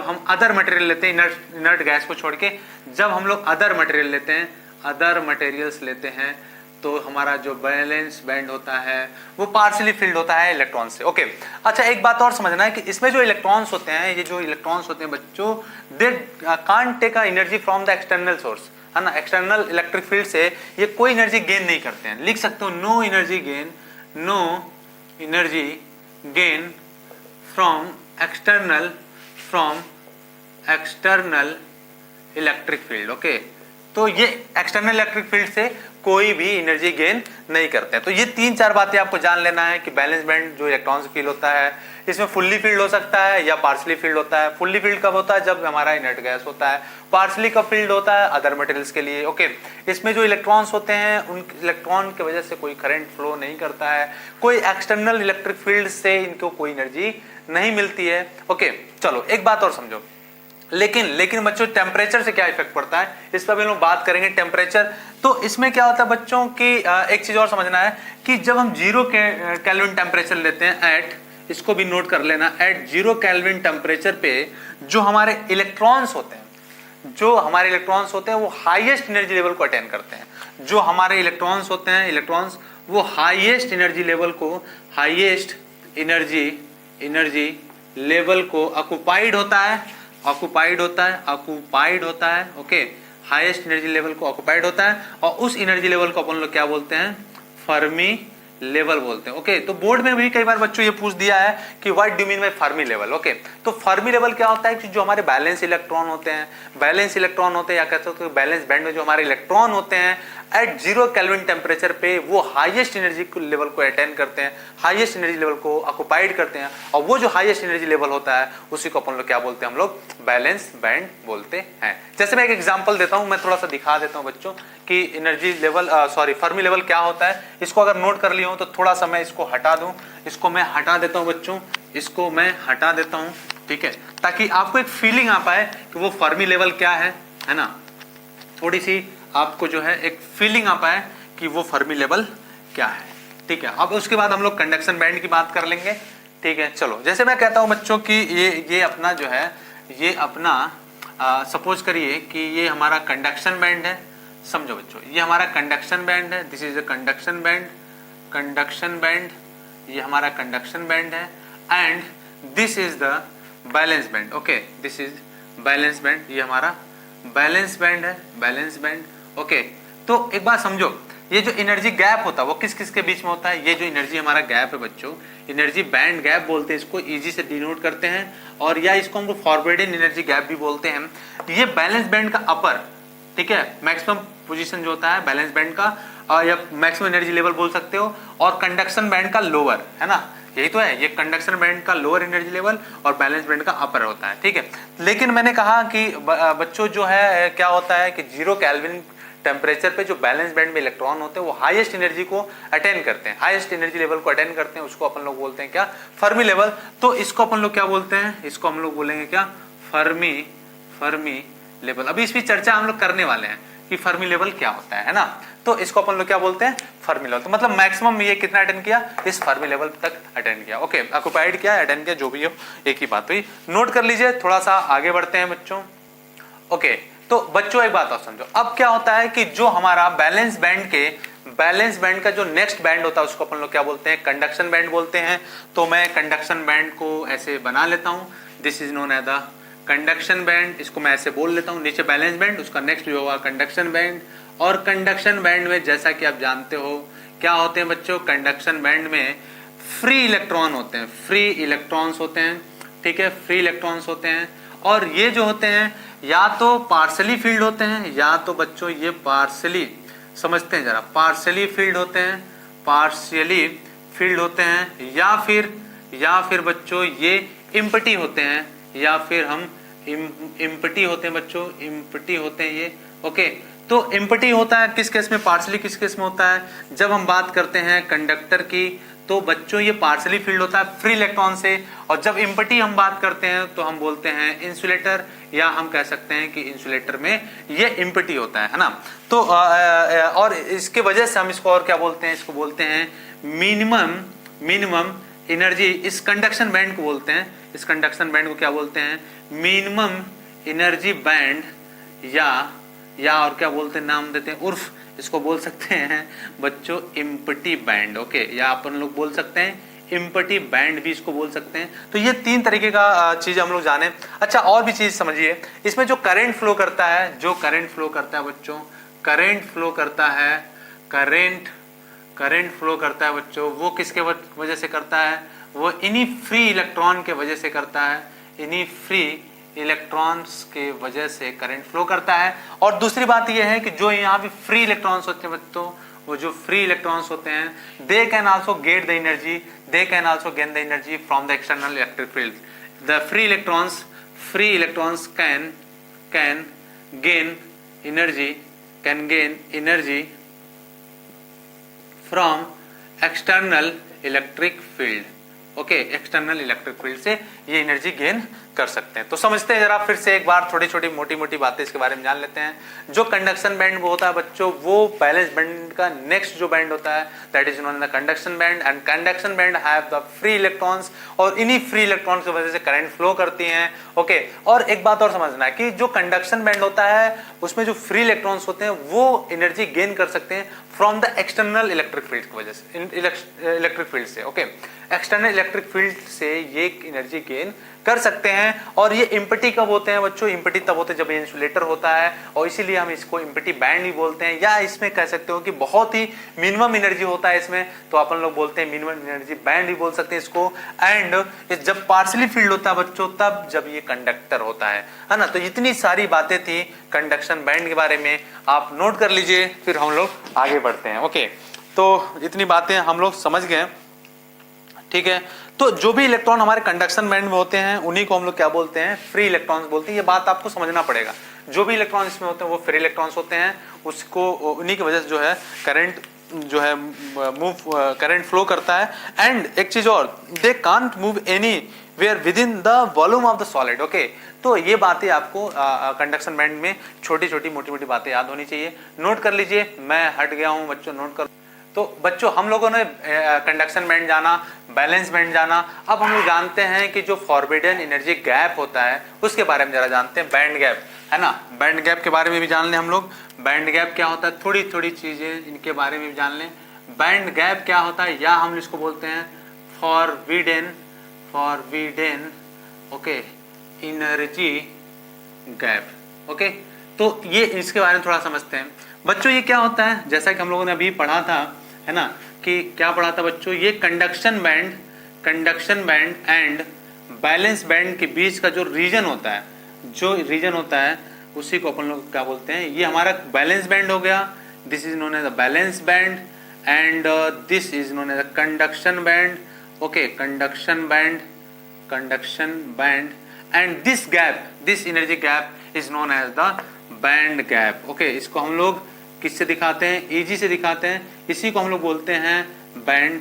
हम अदर मटेरियल लेते हैं, इनर्ट गैस को छोड़ के, जब हम लोग अदर मटेरियल्स लेते हैं तो हमारा जो बैलेंस बैंड होता है वो पार्शियली फील्ड होता है इलेक्ट्रॉन से। ओके, अच्छा एक बात और समझना है कि इसमें जो इलेक्ट्रॉन्स होते हैं, ये जो इलेक्ट्रॉन्स होते हैं बच्चों, they can't take energy from the external source, है ना। एक्सटर्नल इलेक्ट्रिक फील्ड से ये कोई एनर्जी गेन नहीं करते हैं। लिख सकते हो no energy gain from external electric field. Okay, तो ये एक्सटर्नल इलेक्ट्रिक फील्ड से कोई भी एनर्जी गेन नहीं करते हैं। तो ये तीन चार बातें आपको जान लेना है कि बैलेंस बैंड जो इलेक्ट्रॉन से फील होता है, इसमें फुल्ली फील्ड हो सकता है या पार्शियली फील्ड होता है। फुल्ली फील्ड कब होता है, जब हमारा इनर्ट गैस होता है। पार्शियली कब फील्ड होता है, अदर मटेरियल्स के लिए। ओके, इसमें जो इलेक्ट्रॉन्स होते हैं उन इलेक्ट्रॉन की वजह से कोई करंट फ्लो नहीं करता है, कोई एक्सटर्नल इलेक्ट्रिक फील्ड से इनको कोई एनर्जी नहीं मिलती है। ओके, चलो एक बात और समझो, लेकिन बच्चों टेम्परेचर से क्या इफेक्ट पड़ता है, इस पर भी लोग बात करेंगे। टेम्परेचर, तो इसमें क्या होता है बच्चों की एक चीज और समझना है कि जब हम 0 केल्विन टेम्परेचर लेते हैं एट, इसको भी नोट कर लेना, एट 0 केल्विन टेम्परेचर पे जो हमारे इलेक्ट्रॉन्स होते हैं वो हाईएस्ट एनर्जी लेवल को अटेन करते हैं। जो हमारे इलेक्ट्रॉन्स होते हैं, इलेक्ट्रॉन्स वो हाईएस्ट एनर्जी लेवल को ऑक्युपाइड होता है। ओके, हाईएस्ट एनर्जी लेवल को ऑक्युपाइड होता है और उस एनर्जी लेवल को अपन लोग क्या बोलते हैं, फर्मी लेवल बोलते हैं। ओके, तो बोर्ड में भी कई बार बच्चों ये पूछ दिया है कि what do mean by Fermi level. Okay, तो फर्मी लेवल क्या होता है कि जो हमारे बैलेंस इलेक्ट्रॉन होते हैं, या कहते हो तो बैलेंस बैंड में जो हमारे इलेक्ट्रॉन होते हैं एट 0 केल्विन टेम्परेचर पे वो हाईएस्ट एनर्जी लेवल को अटेन करते हैं, हाईएस्ट एनर्जी लेवल को ऑक्युपाइड करते हैं, और वो जो हाईएस्ट एनर्जी लेवल होता है उसी को अपन लोग क्या बोलते हैं, हम लोग बैलेंस बैंड बोलते हैं। जैसे मैं एक एग्जांपल देता हूं, मैं थोड़ा सा दिखा देता हूं बच्चों कि एनर्जी लेवल फर्मी लेवल क्या होता है। इसको अगर नोट कर लिया हो तो थोड़ा सा मैं इसको हटा दूं, इसको मैं हटा देता हूं बच्चों, इसको मैं हटा देता हूं, ठीक है, ताकि आपको एक फीलिंग आ पाए कि वो फर्मी लेवल क्या है ना, थोड़ी सी आपको जो है एक फीलिंग आ पाए कि वो फर्मी लेवल क्या है, ठीक है। अब उसके बाद हम लोग कंडक्शन बैंड की बात कर लेंगे, ठीक है। चलो, जैसे मैं कहता हूं बच्चों कि ये अपना जो है, ये अपना सपोज करिए कि ये हमारा कंडक्शन बैंड है, समझो बच्चों, ये हमारा कंडक्शन बैंड है, this is a conduction band, ये हमारा कंडक्शन बैंड है, and this is the valence band. Okay, this is balance band, ये हमारा बैलेंस बैंड है, बैलेंस बैंड। ओके, तो एक बात समझो, ये जो एनर्जी गैप होता है वो किस किस के बीच में होता है, ये जो एनर्जी हमारा गैप है बच्चों, एनर्जी बैंड गैप बोलते हैं इसको, इजी से डिनोट करते हैं, और या इसको हम फॉरवर्डिंग एनर्जी गैप भी बोलते हैं। ये बैलेंस बैंड का अपर, ठीक है, मैक्सिमम पोजीशन जो होता है बैलेंस बैंड का, या मैक्सिमम एनर्जी लेवल बोल सकते हो, और कंडक्शन बैंड का लोअर, है ना, यही तो है, ये कंडक्शन बैंड का लोअर एनर्जी लेवल और बैलेंस बैंड का अपर होता है, ठीक है। लेकिन मैंने कहा कि बच्चों जो है क्या होता है कि 0 केल्विन टेम्परेचर पे जो बैलेंस बैंड में इलेक्ट्रॉन होते हैं वो हाईएस्ट एनर्जी को अटेन करते हैं, हाईएस्ट एनर्जी लेवल को अटेन करते हैं, उसको अपन लोग बोलते हैं क्या, फर्मी लेवल। तो इसको अपन लोग क्या बोलते हैं, इसको हम लोग बोलेंगे क्या, फर्मी लेवल। अभी इस पर चर्चा हम लोग करने वाले हैं कि फर्मी लेवल क्या होता है ना, तो इसको अपन लोग क्या बोलते हैं, फर्मी लेवल। तो मतलब मैक्सिमम ये कितना अटेंड किया, इस फर्मी लेवल तक अटेंड किया। ओके, ऑक्युपाइड किया, अटेंड किया, जो भी हो एक ही बात हुई, नोट कर लीजिए। थोड़ा सा आगे बढ़ते हैं बच्चों। ओके, तो बच्चों एक बात और समझो, अब क्या होता है कि जो हमारा बैलेंस बैंड का जो नेक्स्ट बैंड होता है उसको अपन लोग क्या बोलते हैं, कंडक्शन बैंड बोलते हैं। तो मैं कंडक्शन बैंड को ऐसे बना लेता हूं, this is known as the conduction band, इसको मैं ऐसे बोल लेता हूं, नीचे बैलेंस बैंड, उसका नेक्स्ट जो होगा कंडक्शन बैंड। और कंडक्शन बैंड में जैसा कि आप जानते हो क्या होते हैं बच्चों, कंडक्शन बैंड में फ्री इलेक्ट्रॉन होते हैं, फ्री इलेक्ट्रॉन्स होते हैं, ठीक है, फ्री इलेक्ट्रॉन्स होते हैं। और ये जो होते हैं या तो पार्शली फील्ड होते हैं, या तो बच्चों ये पार्शली, समझते हैं जरा, पार्शली फील्ड होते हैं, पार्शियली फील्ड होते हैं, या फिर बच्चों ये इम्पटी होते हैं, या फिर हम इम्पटी होते हैं बच्चों, इम्पटी होते हैं ये। ओके, तो इम्पटी होता है किस केस में, पार्शली किस केस में होता है, जब हम बात करते हैं कंडक्टर की, तो बच्चों ये पार्शली फील्ड होता है फ्री इलेक्ट्रॉन से। और जब इम्पटी हम बात करते हैं तो हम बोलते हैं इंसुलेटर, या हम कह सकते हैं कि इंसुलेटर में ये इम्पटी होता है ना। तो और इसके वजह से हम इसको और क्या बोलते हैं, इसको बोलते हैं मिनिमम एनर्जी, इस कंडक्शन बैंड को बोलते हैं, इस कंडक्शन बैंड को क्या बोलते हैं, मिनिमम एनर्जी बैंड, या और क्या बोलते हैं, नाम देते हैं उर्फ, इसको बोल सकते हैं बच्चों इम्पटी बैंड। ओके, या अपन लोग बोल सकते हैं इम्पटी बैंड भी इसको बोल सकते हैं। तो ये 3 तरीके का चीज हम लोग जाने। अच्छा, और भी चीज समझिए, इसमें जो करंट फ्लो करता है, बच्चों, करंट फ्लो करता है बच्चों, वो किसके वजह से करता है, वो इन्हीं फ्री इलेक्ट्रॉन के वजह से करता है, इन्हीं फ्री इलेक्ट्रॉन्स के वजह से करंट फ्लो करता है। और दूसरी बात यह है कि जो यहाँ पे फ्री इलेक्ट्रॉन्स होते हैं बच्चों, वो जो फ्री इलेक्ट्रॉन्स होते हैं, they can also get the energy, they can also gain the energy from the external electric field. The free electrons can gain energy from external electric field. Okay, external electric field से ये energy gain कर सकते हैं। तो समझते हैं जरा फिर से एक बार, छोटी छोटी मोटी मोटी बातें इसके बारे में जान लेते हैं। जो कंडक्शन बैंड वो होता है बच्चों, वो बैलेंस बैंड का नेक्स्ट जो बैंड होता है, that is known the conduction band. And conduction band have the free electrons, और इन्हीं फ्री इलेक्ट्रॉन्स की वजह से करंट फ्लो करती हैं। ओके, और एक बात और समझना है कि जो कंडक्शन बैंड होता है उसमें जो फ्री इलेक्ट्रॉन्स होते हैं वो एनर्जी गेन कर सकते हैं from the external electric field की वजह से, इलेक्ट्रिक फील्ड से। ओके, एक्सटर्नल इलेक्ट्रिक फील्ड से ये एनर्जी गेन कर सकते हैं। हैं। और ये इम्पटी कब होते हैं बच्चों? इम्पटी तब होते हैं जब ये इंसुलेटर होता है, और इसीलिए हम इसको इम्पटी बैंड भी बोलते हैं, या इसमें कह सकते हो कि बहुत ही मिनिमम एनर्जी होता है इसमें, तो अपन लोग बोलते हैं मिनिमम एनर्जी बैंड भी बोल सकते हैं इसको। एंड जब पार्शली फील्ड होता है बच्चों तब जब ये कंडक्टर होता है ना। तो इतनी सारी बातें थी कंडक्शन बैंड के बारे में, आप नोट कर लीजिए, फिर हम लोग आगे बढ़ते हैं। ओके, तो इतनी बातें हम लोग समझ गए, ठीक है। तो जो भी इलेक्ट्रॉन हमारे कंडक्शन बैंड में होते हैं उन्हीं को हम लोग क्या बोलते हैं? फ्री इलेक्ट्रॉन्स बोलते हैं। ये बात आपको समझना पड़ेगा, जो भी इलेक्ट्रॉन इसमें होते हैं वो फ्री इलेक्ट्रॉन्स होते हैं, उसको उन्हीं की वजह से जो है करंट जो है करंट फ्लो करता है। एंड एक चीज और, they can't move anywhere within the volume of the solid. Okay, तो ये बातें आपको कंडक्शन बैंड में छोटी छोटी मोटी मोटी बातें याद होनी चाहिए, नोट कर लीजिए। मैं हट गया हूं बच्चों, नोट कर। तो बच्चों हम लोगों ने कंडक्शन बैंड जाना, बैलेंस बैंड जाना, अब हम लोग जानते हैं कि जो फॉरबिडन एनर्जी गैप होता है उसके बारे में जरा जानते हैं, बैंड गैप, है ना। बैंड गैप के बारे में भी जान लें हम लोग, बैंड गैप क्या होता है, थोड़ी थोड़ी चीजें इनके बारे में भी जान लें। बैंड गैप क्या होता है, या हम इसको बोलते हैं forbidden okay energy gap. Okay, तो ये इसके बारे में थोड़ा समझते हैं बच्चों। ये क्या होता है, जैसा कि हम लोगों ने अभी पढ़ा था, है ना, कि क्या पढ़ा था बच्चों, ये conduction band and valence band के बीच का जो रीजन होता है, उसी को अपन लोग क्या बोलते हैं, ये हमारा बैलेंस बैंड हो गया, this is known as the valence band, and this is known as the conduction band. Okay, conduction band and this energy gap is known as the band gap. Okay, इसको हम लोग किससे दिखाते हैं? Eg से दिखाते हैं, इसी को हम लोग बोलते हैं बैंड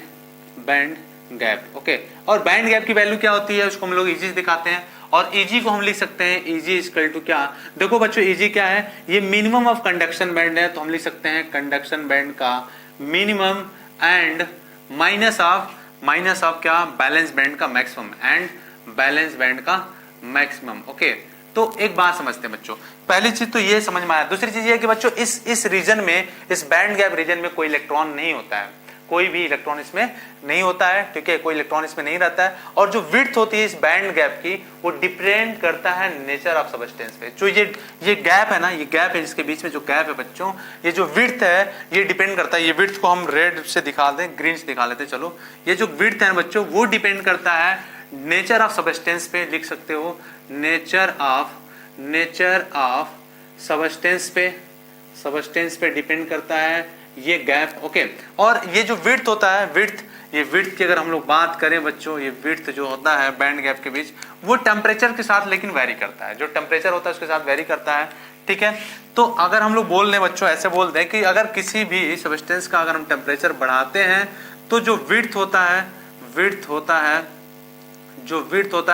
गैप। ओके, और बैंड गैप की वैल्यू क्या होती है उसको हम लोग Eg से दिखाते हैं, और Eg को हम लिख सकते हैं Eg इक्वल टू क्या, देखो बच्चों Eg क्या है, ये मिनिमम ऑफ कंडक्शन बैंड है, तो हम लिख सकते हैं कंडक्शन बैंड का मिनिमम एंड माइनस ऑफ क्या, बैलेंस बैंड का मैक्सिमम, एंड बैलेंस बैंड का मैक्सिमम। ओके, तो एक बात समझते हैं बच्चों, पहली चीज तो ये समझ में आया। दूसरी चीज ये कि बच्चों इस रीजन में, इस बैंड गैप रीजन में कोई इलेक्ट्रॉन नहीं होता है, कोई भी इलेक्ट्रॉन इसमें नहीं होता है, ठीक है, कोई इलेक्ट्रॉन इसमें नहीं रहता है। और जो विड्थ होती है इस बैंड गैप की, वो डिपेंड करता है नेचर ऑफ सब्सटेंस पे। जो ये गैप है ना, ये गैप है जिसके बीच में जो गैप है बच्चों, ये जो विड्थ है ये डिपेंड करता है, ये विड्थ को हम रेड से दिखा दें, ग्रीन से दिखा लेते, चलो, ये जो विड्थ है बच्चों वो डिपेंड करता है नेचर ऑफ सब्सटेंस पे, लिख सकते हो नेचर ऑफ सबस्टेंस पे डिपेंड करता है ये गैप। ओके, और ये जो विड्थ होता है, विड्थ की अगर हम लोग बात करें बच्चों, ये विड्थ जो होता है बैंड गैप के बीच, वो टेम्परेचर के साथ लेकिन वेरी करता है, जो टेम्परेचर होता है उसके साथ वेरी करता है, ठीक है। तो अगर हम लोग बोल दें बच्चों, ऐसे बोल दें कि अगर किसी भी सबस्टेंस का अगर हम टेम्परेचर बढ़ाते हैं तो जो विड्थ होता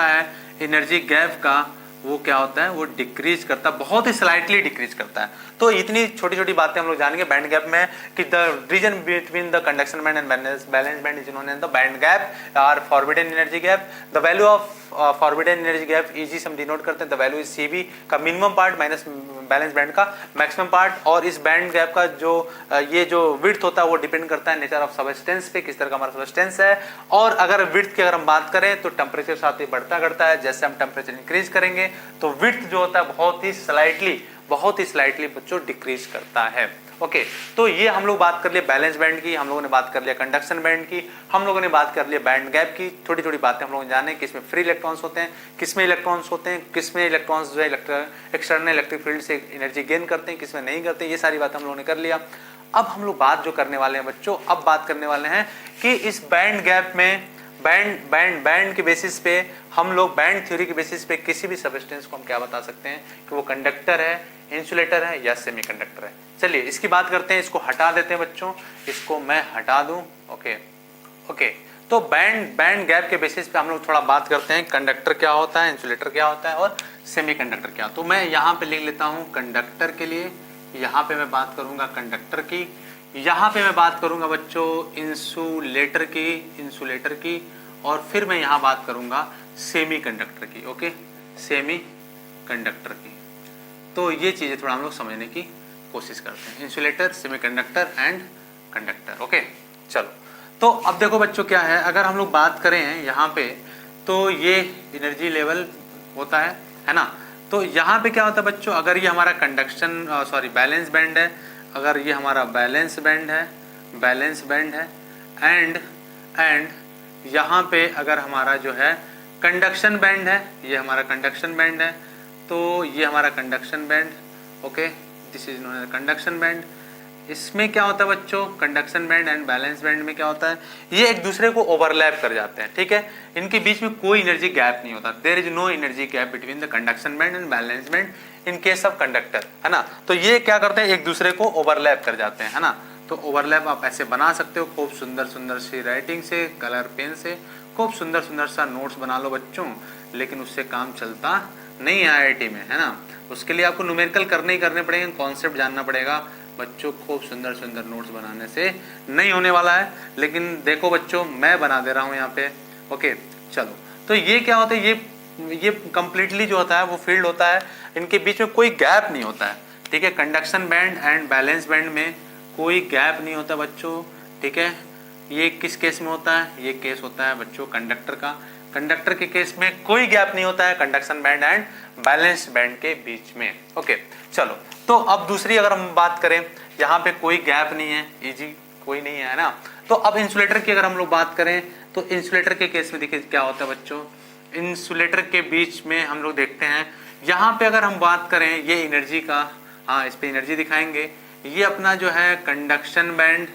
है एनर्जी गैप का, वो क्या होता है, वो डिक्रीज करता है, बहुत ही स्लाइटली डिक्रीज करता है। तो इतनी छोटी छोटी बातें हम लोग जानेंगे बैंड गैप में, कि the region between the conduction band and valence band is known as the band gap और forbidden energy gap. The value of forbidden energy gap Eg से हम डिनोट करते हैं, द वैल्यू इज Cb का minimum part minus valence band का maximum part. और इस band gap का जो ये जो विड्थ होता है वो डिपेंड करता है नेचर ऑफ सब्सटेंस पे, किस तरह का हमारा सब्सटेंस है। और अगर विड्थ की अगर हम बात करें तो टेम्परेचर साथ ही बढ़ता करता है, जैसे हम टेम्परेचर इंक्रीज करेंगे तो विड्थ जो होता है बहुत ही स्लाइटली बच्चों डिक्रीज करता है। ओके, तो ये हम लोग बात कर लिए बैलेंस बैंड की, हम लोगों ने बात कर लिया कंडक्शन बैंड की, हम लोगों ने बात कर लिया बैंड गैप की। थोड़ी थोड़ी बातें हम लोग जाने, किसमें फ्री इलेक्ट्रॉन्स होते हैं, किसमें इलेक्ट्रॉन्स होते हैं, किसमें इलेक्ट्रॉन्स जो है एक्सटर्नल इलेक्ट्रिक फील्ड से एनर्जी गेन करते हैं, किसमें नहीं करते, ये सारी बातें हम लोगों ने कर लिया। अब हम लोग बात जो करने वाले हैं बच्चों, अब बात करने वाले हैं कि इस बैंड गैप में बैंड के बेसिस पे हम लोग, बैंड थ्योरी के बेसिस पे किसी भी सबस्टेंस को हम क्या बता सकते हैं कि वो कंडक्टर है, इंसुलेटर है या सेमीकंडक्टर है। चलिए इसकी बात करते हैं, इसको हटा देते हैं बच्चों, इसको मैं हटा दूं। ओके, तो बैंड गैप के बेसिस पे हम लोग थोड़ा बात करते हैं, कंडक्टर क्या होता है, इंसुलेटर क्या होता है और सेमीकंडक्टर क्या। तो मैं यहाँ पे लिख लेता हूँ कंडक्टर के लिए, यहाँ पे मैं बात करूंगा कंडक्टर की, यहाँ पे मैं बात करूंगा बच्चों इंसुलेटर की, और फिर मैं यहाँ बात करूंगा सेमीकंडक्टर की। ओके, सेमीकंडक्टर की। तो ये चीजें थोड़ा हम लोग समझने की कोशिश करते हैं, insulator, semiconductor and conductor. Okay, चलो, तो अब देखो बच्चों क्या है, अगर हम लोग बात करें यहाँ पे, तो ये एनर्जी लेवल होता है ना। तो यहाँ पे क्या होता है बच्चों, अगर ये हमारा कंडक्शन बैलेंस बैंड है, अगर ये हमारा बैलेंस बैंड है एंड यहाँ पे अगर हमारा जो है कंडक्शन बैंड है, ये हमारा कंडक्शन बैंड है, तो ये हमारा conduction band, okay, this is known as conduction band. इसमें क्या होता है बच्चों, conduction band and valence band में क्या होता है, ये एक दूसरे को ओवरलैप कर जाते हैं, ठीक है, इनके बीच में कोई एनर्जी गैप नहीं होता। There is no energy gap between the conduction band and valence band in case of conductor, है ना। तो ये क्या करते हैं, एक दूसरे को ओवरलैप कर जाते हैं, है ना। तो ओवरलैप आप ऐसे बना सकते हो खूब सुंदर सुंदर सी राइटिंग से, कलर पेन से खूब सुंदर सुंदर सा नोट्स बना लो बच्चों, लेकिन उससे काम चलता नहीं है IIT में, है ना। उसके लिए आपको न्यूमेरिकल करने ही करने पड़ेंगे, कॉन्सेप्ट जानना पड़ेगा बच्चों। खूब सुंदर सुंदर नोट्स बनाने से नहीं होने वाला है, लेकिन देखो बच्चों मैं बना दे रहा हूँ यहाँ पे, ओके। चलो, तो ये क्या होता है, ये कंप्लीटली जो होता है वो फील्ड होता है, इनके बीच में कोई गैप नहीं होता है, ठीक है। Conduction band and valence band में कोई गैप नहीं होता बच्चों, ठीक है। ये किस केस में होता है, ये केस होता है बच्चों कंडक्टर का। कंडक्टर के केस में कोई गैप नहीं होता है conduction band and valence band के बीच में, ओके। चलो, तो अब दूसरी अगर हम बात करें, यहाँ पे कोई गैप नहीं है, इजी कोई नहीं है ना। तो अब इंसुलेटर की अगर हम लोग बात करें, तो इंसुलेटर के केस में देखिए क्या होता है बच्चों, इंसुलेटर के बीच में हम लोग देखते हैं, यहाँ पे अगर हम बात करें ये एनर्जी का, हाँ इस पे एनर्जी दिखाएंगे, ये अपना जो है conduction band,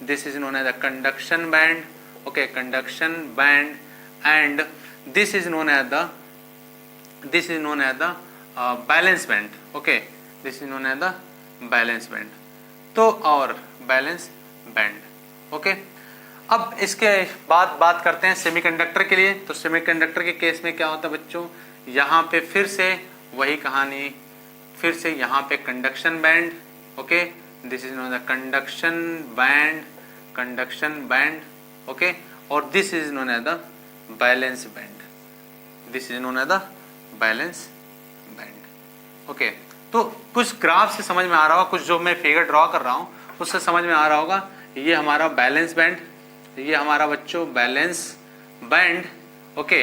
this is known as the conduction band, okay, conduction band and this is known as the valence band, okay, this is known as the valence band. तो और बैलेंस बैंड, ओके। अब इसके बाद बात करते हैं semiconductor के लिए। तो सेमीकंडक्टर के केस में क्या होता है बच्चों, यहाँ पे फिर से वही कहानी, फिर से यहाँ पे conduction band, okay, this is known as the conduction band, okay, और this is known as the valence band, this is known as the valence band, okay. तो कुछ ग्राफ से समझ में आ रहा होगा, कुछ जो मैं फिगर ड्रॉ कर रहा हूँ उससे समझ में आ रहा होगा, ये हमारा बैलेंस बैंड, ये हमारा बच्चों बैलेंस बैंड, ओके।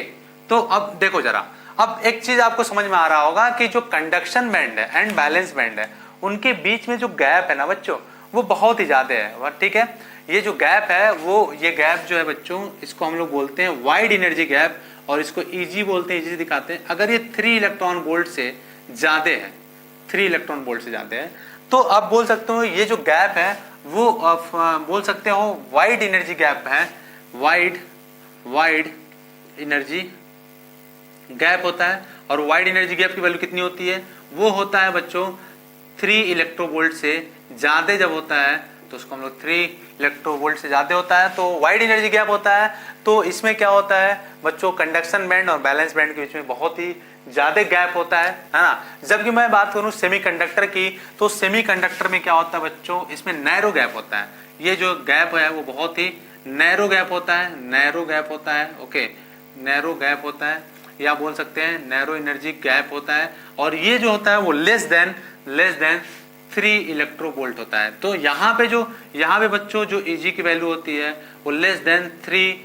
तो अब देखो जरा, अब एक चीज आपको समझ में आ रहा होगा कि जो कंडक्शन बैंड है एंड बैलेंस बैंड है, उनके बीच में जो गैप है ना बच्चों, वो बहुत ही ज्यादा है, ठीक है। ये जो गैप है, वो ये गैप जो है बच्चों, इसको हम लोग बोलते हैं वाइड एनर्जी गैप, और इसको ईजी बोलते हैं, ईजी दिखाते हैं। अगर ये 3 इलेक्ट्रॉन वोल्ट से ज्यादा है, 3 इलेक्ट्रॉन वोल्ट से ज्यादा है, तो आप बोल सकते हो ये जो गैप है वो बोल सकते हो वाइड एनर्जी गैप है, वाइड एनर्जी गैप होता है। और वाइड एनर्जी गैप की वैल्यू कितनी होती है, वो होता है बच्चों 3 इलेक्ट्रोवोल्ट से ज्यादा जब होता है, तो उसको हम लोग 3 इलेक्ट्रोवोल्ट से ज्यादा होता है तो वाइड एनर्जी गैप होता है। तो इसमें क्या होता है बच्चों, कंडक्शन बैंड और बैलेंस बैंड के बीच में बहुत ही ज्यादा गैप होता है ना। जबकि मैं बात करूं सेमीकंडक्टर की, तो सेमीकंडक्टर में क्या होता है बच्चों, इसमें नैरो गैप होता है। ये जो गैप है वो बहुत ही नैरो गैप होता है, ओके, नैरो गैप होता है, या बोल सकते हैं नैरो एनर्जी गैप होता है। और ये जो होता है वो लेस देन 3 इलेक्ट्रोवोल्ट होता है। तो यहाँ पे बच्चों जो Eg की वैल्यू होती है वो लेस देन 3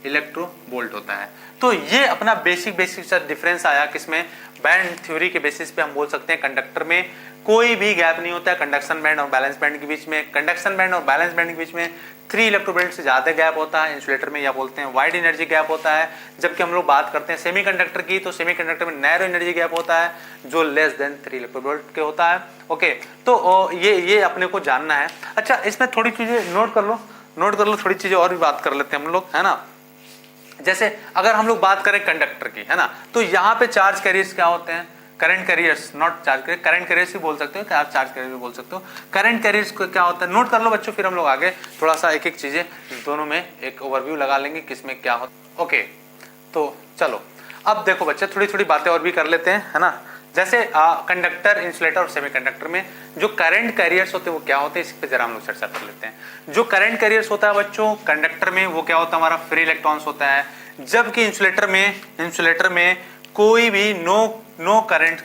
इलेक्ट्रोवोल्ट होता है। तो ये अपना बेसिक सा डिफरेंस आया किसमें, बैंड थ्योरी के बेसिस पे हम बोल सकते हैं कंडक्टर में कोई भी गैप नहीं होता है कंडक्शन बैंड और बैलेंस बैंड के बीच में। कंडक्शन बैंड और बैलेंस बैंड के बीच में 3 इलेक्ट्रोवोल्ट से ज्यादा गैप होता है इंसुलेटर में, या बोलते हैं वाइड एनर्जी गैप होता है। जबकि हम लोग बात करते हैं सेमीकंडक्टर की, तो सेमीकंडक्टर में नैरो एनर्जी गैप होता है जो लेस देन 3 इलेक्ट्रोवोल्ट के होता है, ओके। तो ये अपने को जानना है। अच्छा, इसमें थोड़ी चीजें नोट कर लो, थोड़ी चीजें और भी बात कर लेते हैं हम लोग, है ना। जैसे अगर हम लोग बात करें कंडक्टर की, है ना, तो यहाँ पे चार्ज कैरियर्स क्या होते हैं, current carriers, not charge carrier, current carriers भी बोल सकते हो, आप चार्ज कैरियर भी बोल सकते हो। करंट कैरियर्स को क्या होता है नोट कर लो बच्चों, फिर हम लोग आगे थोड़ा सा एक चीजें दोनों में एक ओवरव्यू लगा लेंगे किसमें क्या होता, ओके। तो चलो अब देखो बच्चे, थोड़ी बातें और भी कर लेते हैं, है ना। जैसे कंडक्टर, इंसुलेटर और सेमीकंडक्टर में जो करंट कैरियर्स होते हैं वो क्या होते हैं, इस पे जरा हम लोग चर्चा कर लेते हैं। जो करंट कैरियर्स होता है बच्चों कंडक्टर में, वो क्या होता है, हमारा फ्री इलेक्ट्रॉन्स होता है। जबकि इंसुलेटर में कोई भी नो करंट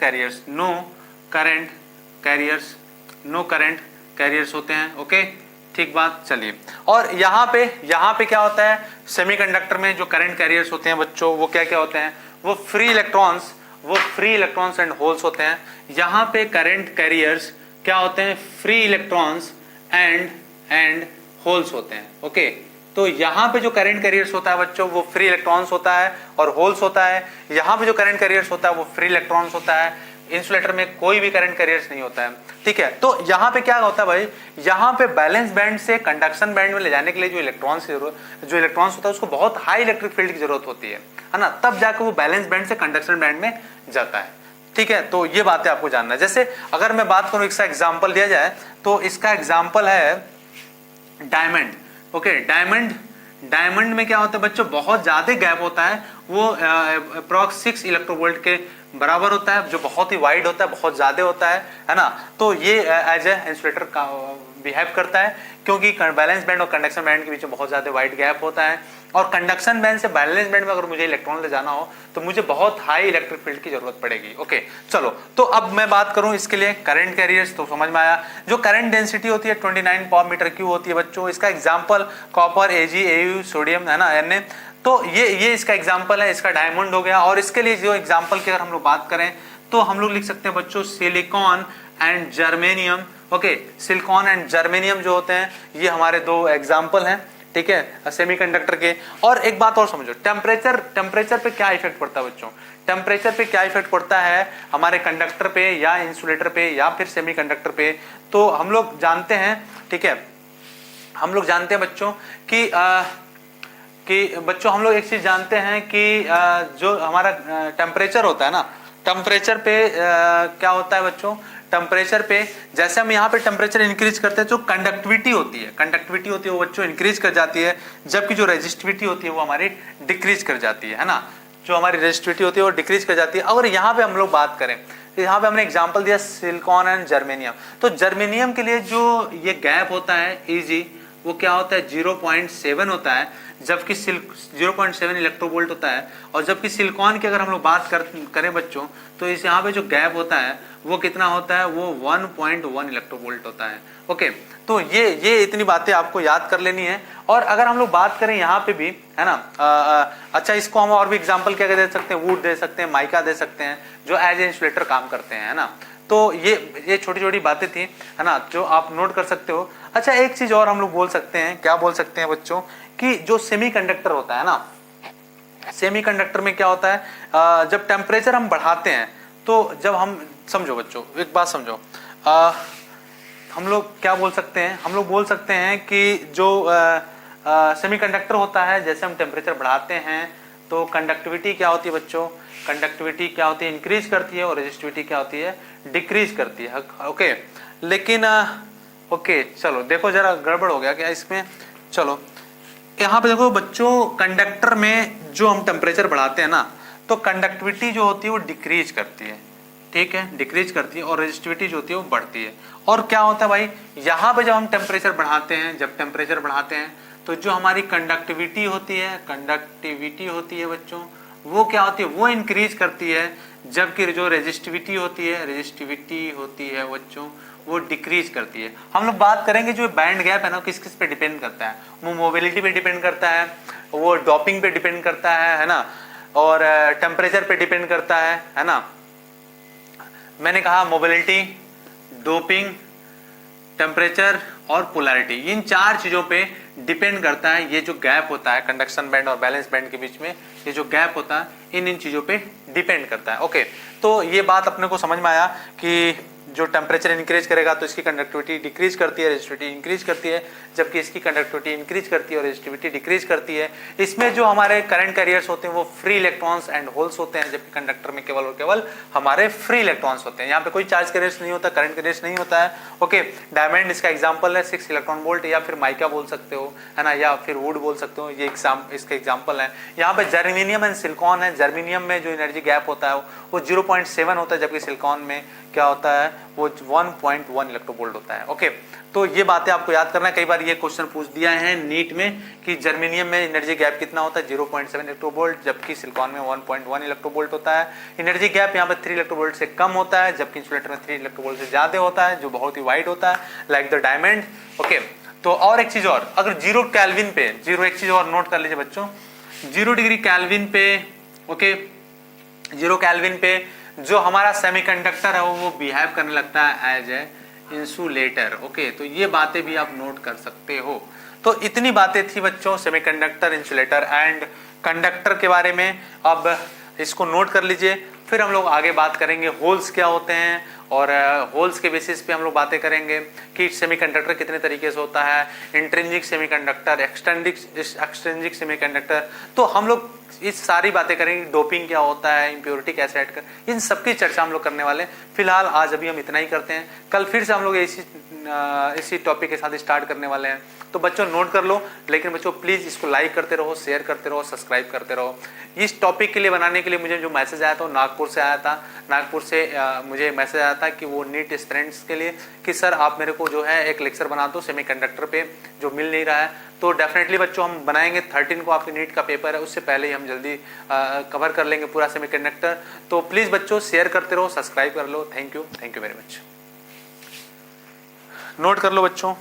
कैरियर्स होते हैं, ओके। ठीक बात, चलिए। और यहाँ पे क्या होता है, सेमीकंडक्टर में जो करंट कैरियर्स होते हैं बच्चों, वो क्या क्या होते हैं, वो फ्री इलेक्ट्रॉन्स एंड होल्स होते हैं। यहाँ पे करंट कैरियर्स क्या होते हैं, फ्री इलेक्ट्रॉन्स एंड होल्स होते हैं। ओके, तो यहाँ पे जो करंट कैरियर्स होता है बच्चों, वो फ्री इलेक्ट्रॉन्स होता है और होल्स होता है। यहाँ पे जो करंट कैरियर्स होता है वो फ्री इलेक्ट्रॉन्स होता है। इंसुलेटर में कोई भी करंट कैरियर्स नहीं होता है, ठीक है। तो यहाँ पे क्या होता है भाई, यहाँ पे बैलेंस बैंड से कंडक्शन बैंड में ले जाने के लिए जो इलेक्ट्रॉन्स होता है उसको बहुत हाई इलेक्ट्रिक फील्ड की जरूरत होती है ना, तब जाकर वो बैलेंस बैंड से कंडक्शन बैंड में जाता है, ठीक है। तो ये बातें आपको जानना है। जैसे अगर मैं बात करूं, इसका एग्जाम्पल दिया जाए तो इसका एग्जाम्पल है डायमंड। ओके, डायमंड में क्या होता है बच्चों, बहुत ज्यादा गैप होता है, वो अप्रॉक्स 6 इलेक्ट्रोवोल्ट के बराबर होता है, जो बहुत ही वाइड होता है, बहुत ज्यादा होता है ना। तो ये एज ए इंसुलेटर का बिहेव करता है, क्योंकि बैलेंस बैंड और कंडक्शन बैंड के बीच में बहुत ज्यादा वाइड गैप होता है। और कंडक्शन बैंड से बैलेंस बैंड में अगर मुझे इलेक्ट्रॉन ले जाना हो तो मुझे बहुत हाई इलेक्ट्रिक फील्ड की जरूरत पड़ेगी। ओके, चलो, तो अब मैं बात करूं इसके लिए करंट कैरियर्स, तो समझ में आया। जो करंट डेंसिटी होती है 29 पावर मीटर क्यूब होती है बच्चों। इसका example copper, Ag, Au, sodium है ना, Na। तो ये इसका एग्जांपल है, इसका डायमंड हो गया। और इसके लिए जो एग्जांपल की अगर हम लोग बात करें तो हम लोग लिख सकते हैं बच्चों silicon and germanium. Okay, silicon and germanium जो होते हैं ये हमारे दो एग्जांपल हैं, ठीक है, सेमीकंडक्टर के। और एक बात और समझो, टेम्परेचर पे क्या इफेक्ट पड़ता है बच्चों, टेम्परेचर पे क्या इफेक्ट पड़ता है हमारे कंडक्टर पे या इंसुलेटर पे या फिर सेमीकंडक्टर पे। तो हम लोग जानते हैं, ठीक है, हम लोग जानते हैं बच्चों कि बच्चों हम लोग एक चीज जानते हैं कि जो हमारा टेम्परेचर होता है ना, टेम्परेचर पे क्या होता है बच्चों, टेम्परेचर पे जैसे हम यहाँ पे टेम्परेचर इंक्रीज करते हैं, जो कंडक्टिविटी होती है वो बच्चों इंक्रीज कर जाती है, जबकि जो रेजिस्टिविटी होती है वो हमारी डिक्रीज कर जाती है ना। जो हमारी रेजिस्टिविटी होती है वो डिक्रीज कर जाती है। अगर यहाँ पे हम लोग बात करें तो यहाँ पे हमने एग्जांपल दिया सिलिकॉन एंड जर्मेनियम। तो जर्मेनियम के लिए जो ये गैप होता है Eg, वो क्या होता है 0.7 होता है, जबकि 0.7 इलेक्ट्रोवोल्ट होता है। और जबकि सिलिकॉन की अगर हम लोग बात करें बच्चों, तो इस यहाँ पे जो गैप होता है वो कितना होता है, वो 1.1 इलेक्ट्रोवोल्ट होता है। ओके, तो ये इतनी बातें आपको याद कर लेनी है। और अगर हम लोग बात करें यहाँ पे भी, है ना, अच्छा, इसको हम और भी एग्जांपल क्या दे सकते हैं, वुड दे सकते हैं, माइका दे सकते हैं, जो एज ए इंसुलेटर काम करते हैं, है ना। तो ये छोटी छोटी बातें थी, है ना, जो आप नोट कर सकते हो। अच्छा, एक चीज और हम लोग बोल सकते हैं, क्या बोल सकते हैं बच्चों, कि जो सेमीकंडक्टर होता है ना, सेमीकंडक्टर में क्या होता है, जब टेम्परेचर हम बढ़ाते हैं तो जब हम, समझो बच्चों, एक बात समझो, हम लोग क्या बोल सकते हैं, हम लोग बोल सकते हैं कि जो सेमीकंडक्टर होता है, जैसे हम टेम्परेचर बढ़ाते हैं तो कंडक्टिविटी क्या होती है बच्चों, कंडक्टिविटी क्या होती है, इंक्रीज करती है, और रेजिस्टिविटी क्या होती है, डिक्रीज करती है। ओके, लेकिन ओके, चलो देखो, जरा गड़बड़ हो गया क्या इसमें। चलो यहाँ पे देखो बच्चों, कंडक्टर में जो हम टेम्परेचर बढ़ाते हैं ना, तो कंडक्टिविटी जो होती है वो डिक्रीज करती है, ठीक है, डिक्रीज करती है, और रेजिस्टिविटी जो होती है वो बढ़ती है। और क्या होता है भाई, यहाँ पे जब हम टेम्परेचर बढ़ाते हैं, जब टेम्परेचर बढ़ाते हैं तो जो हमारी कंडक्टिविटी होती है बच्चों, वो क्या होती है, वो इंक्रीज करती है, जबकि जो रेजिस्टिविटी होती है बच्चों, वो डिक्रीज करती है। हम लोग बात करेंगे जो बैंड गैप है ना, किस किस पे डिपेंड करता है, वो मोबिलिटी पे डिपेंड करता है, वो डॉपिंग पे डिपेंड करता है ना, और टेम्परेचर पे डिपेंड करता है ना। मैंने कहा मोबिलिटी, डोपिंग, टेम्परेचर और पोलैरिटी, इन 4 चीजों पे डिपेंड करता है ये जो गैप होता है कंडक्शन बैंड और बैलेंस बैंड के बीच में, ये जो गैप होता है इन चीजों पे डिपेंड करता है। ओके, तो ये बात अपने को समझ में आया कि जो टेम्परेचर इंक्रीज करेगा तो इसकी कंडक्टिविटी डिक्रीज करती है, रेजिस्टिविटी इंक्रीज करती है, जबकि इसकी कंडक्टिविटी इंक्रीज करती है और रेजिस्टिविटी डिक्रीज करती है। इसमें जो हमारे करंट कैरियर्स होते हैं वो फ्री इलेक्ट्रॉन्स एंड होल्स होते हैं, जबकि कंडक्टर में केवल और केवल हमारे फ्री इलेक्ट्रॉन्स होते हैं। यहाँ पे कोई चार्ज कैरियर्स नहीं होता, करंट कैरियर्स नहीं होता है। ओके, डायमंड इसका एग्जाम्पल है, 6 इलेक्ट्रॉन वोल्ट, या फिर माइका बोल सकते हो, है ना, या फिर वुड बोल सकते हो, ये इसके एग्जाम्पल है। यहाँ पे जर्मेनियम एंड सिलिकॉन है। जर्मेनियम में जो एनर्जी गैप होता है वो 0.7 होता है, जबकि सिलिकॉन में क्या होता है, वो 1.1 इलेक्ट्रोवोल्ट होता है। ओके, तो ये बातें आपको याद करना है। कई बार ये क्वेश्चन पूछ दिया है नीट में कि जर्मेनियम में एनर्जी गैप कितना होता है, 0.7 इलेक्ट्रोवोल्ट, जबकि सिलिकॉन में 1.1 इलेक्ट्रोवोल्ट होता है। एनर्जी गैप यहाँ पे 3 इलेक्ट्रोवोल्ट से कम होता है, जबकि इंसुलेटर में 3 इलेक्ट्रोवोल्ट से ज्यादा होता है, जो बहुत ही वाइड होता है, लाइक द डायमंड। ओके, तो और एक चीज और, अगर 0 केल्विन पे, एक चीज और नोट कर लीजिए बच्चों, 0 डिग्री केल्विन पे, ओके, 0 केल्विन पे जो हमारा सेमीकंडक्टर है वो बिहेव करने लगता है एज ए इंसुलेटर। ओके, तो ये बातें भी आप नोट कर सकते हो। तो इतनी बातें थी बच्चों सेमीकंडक्टर, इंसुलेटर एंड कंडक्टर के बारे में। अब इसको नोट कर लीजिए, फिर हम लोग आगे बात करेंगे होल्स क्या होते हैं, और होल्स के बेसिस पे हम लोग बातें करेंगे कि सेमीकंडक्टर कितने तरीके से होता है, इंट्रिंसिक सेमीकंडक्टर, एक्सट्रिंसिक सेमीकंडक्टर। तो हम लोग इस सारी बातें करेंगे, डोपिंग क्या होता है, इंप्योरिटी कैसे ऐड कर, इन सबकी चर्चा हम लोग करने वाले हैं। फिलहाल आज अभी हम इतना ही करते हैं, कल फिर से हम लोग इसी टॉपिक के साथ स्टार्ट करने वाले हैं। तो बच्चों नोट कर लो, लेकिन बच्चों प्लीज इसको लाइक करते रहो, शेयर करते रहो, सब्सक्राइब करते रहो। इस टॉपिक के लिए बनाने के लिए मुझे जो मैसेज आया था नागपुर से आया था, नागपुर से मुझे मैसेज आया था कि वो नीट स्टूडेंट्स के लिए कि सर आप मेरे को जो है एक लेक्चर बना दो सेमीकंडक्टर पे, जो मिल नहीं रहा है। तो डेफिनेटली बच्चों हम बनाएंगे, 13 को आपकी नीट का पेपर है, उससे पहले ही हम जल्दी कवर कर लेंगे पूरा सेमीकंडक्टर। तो प्लीज बच्चों शेयर करते रहो, सब्सक्राइब कर लो। Thank you very much. Note कर लो बच्चों।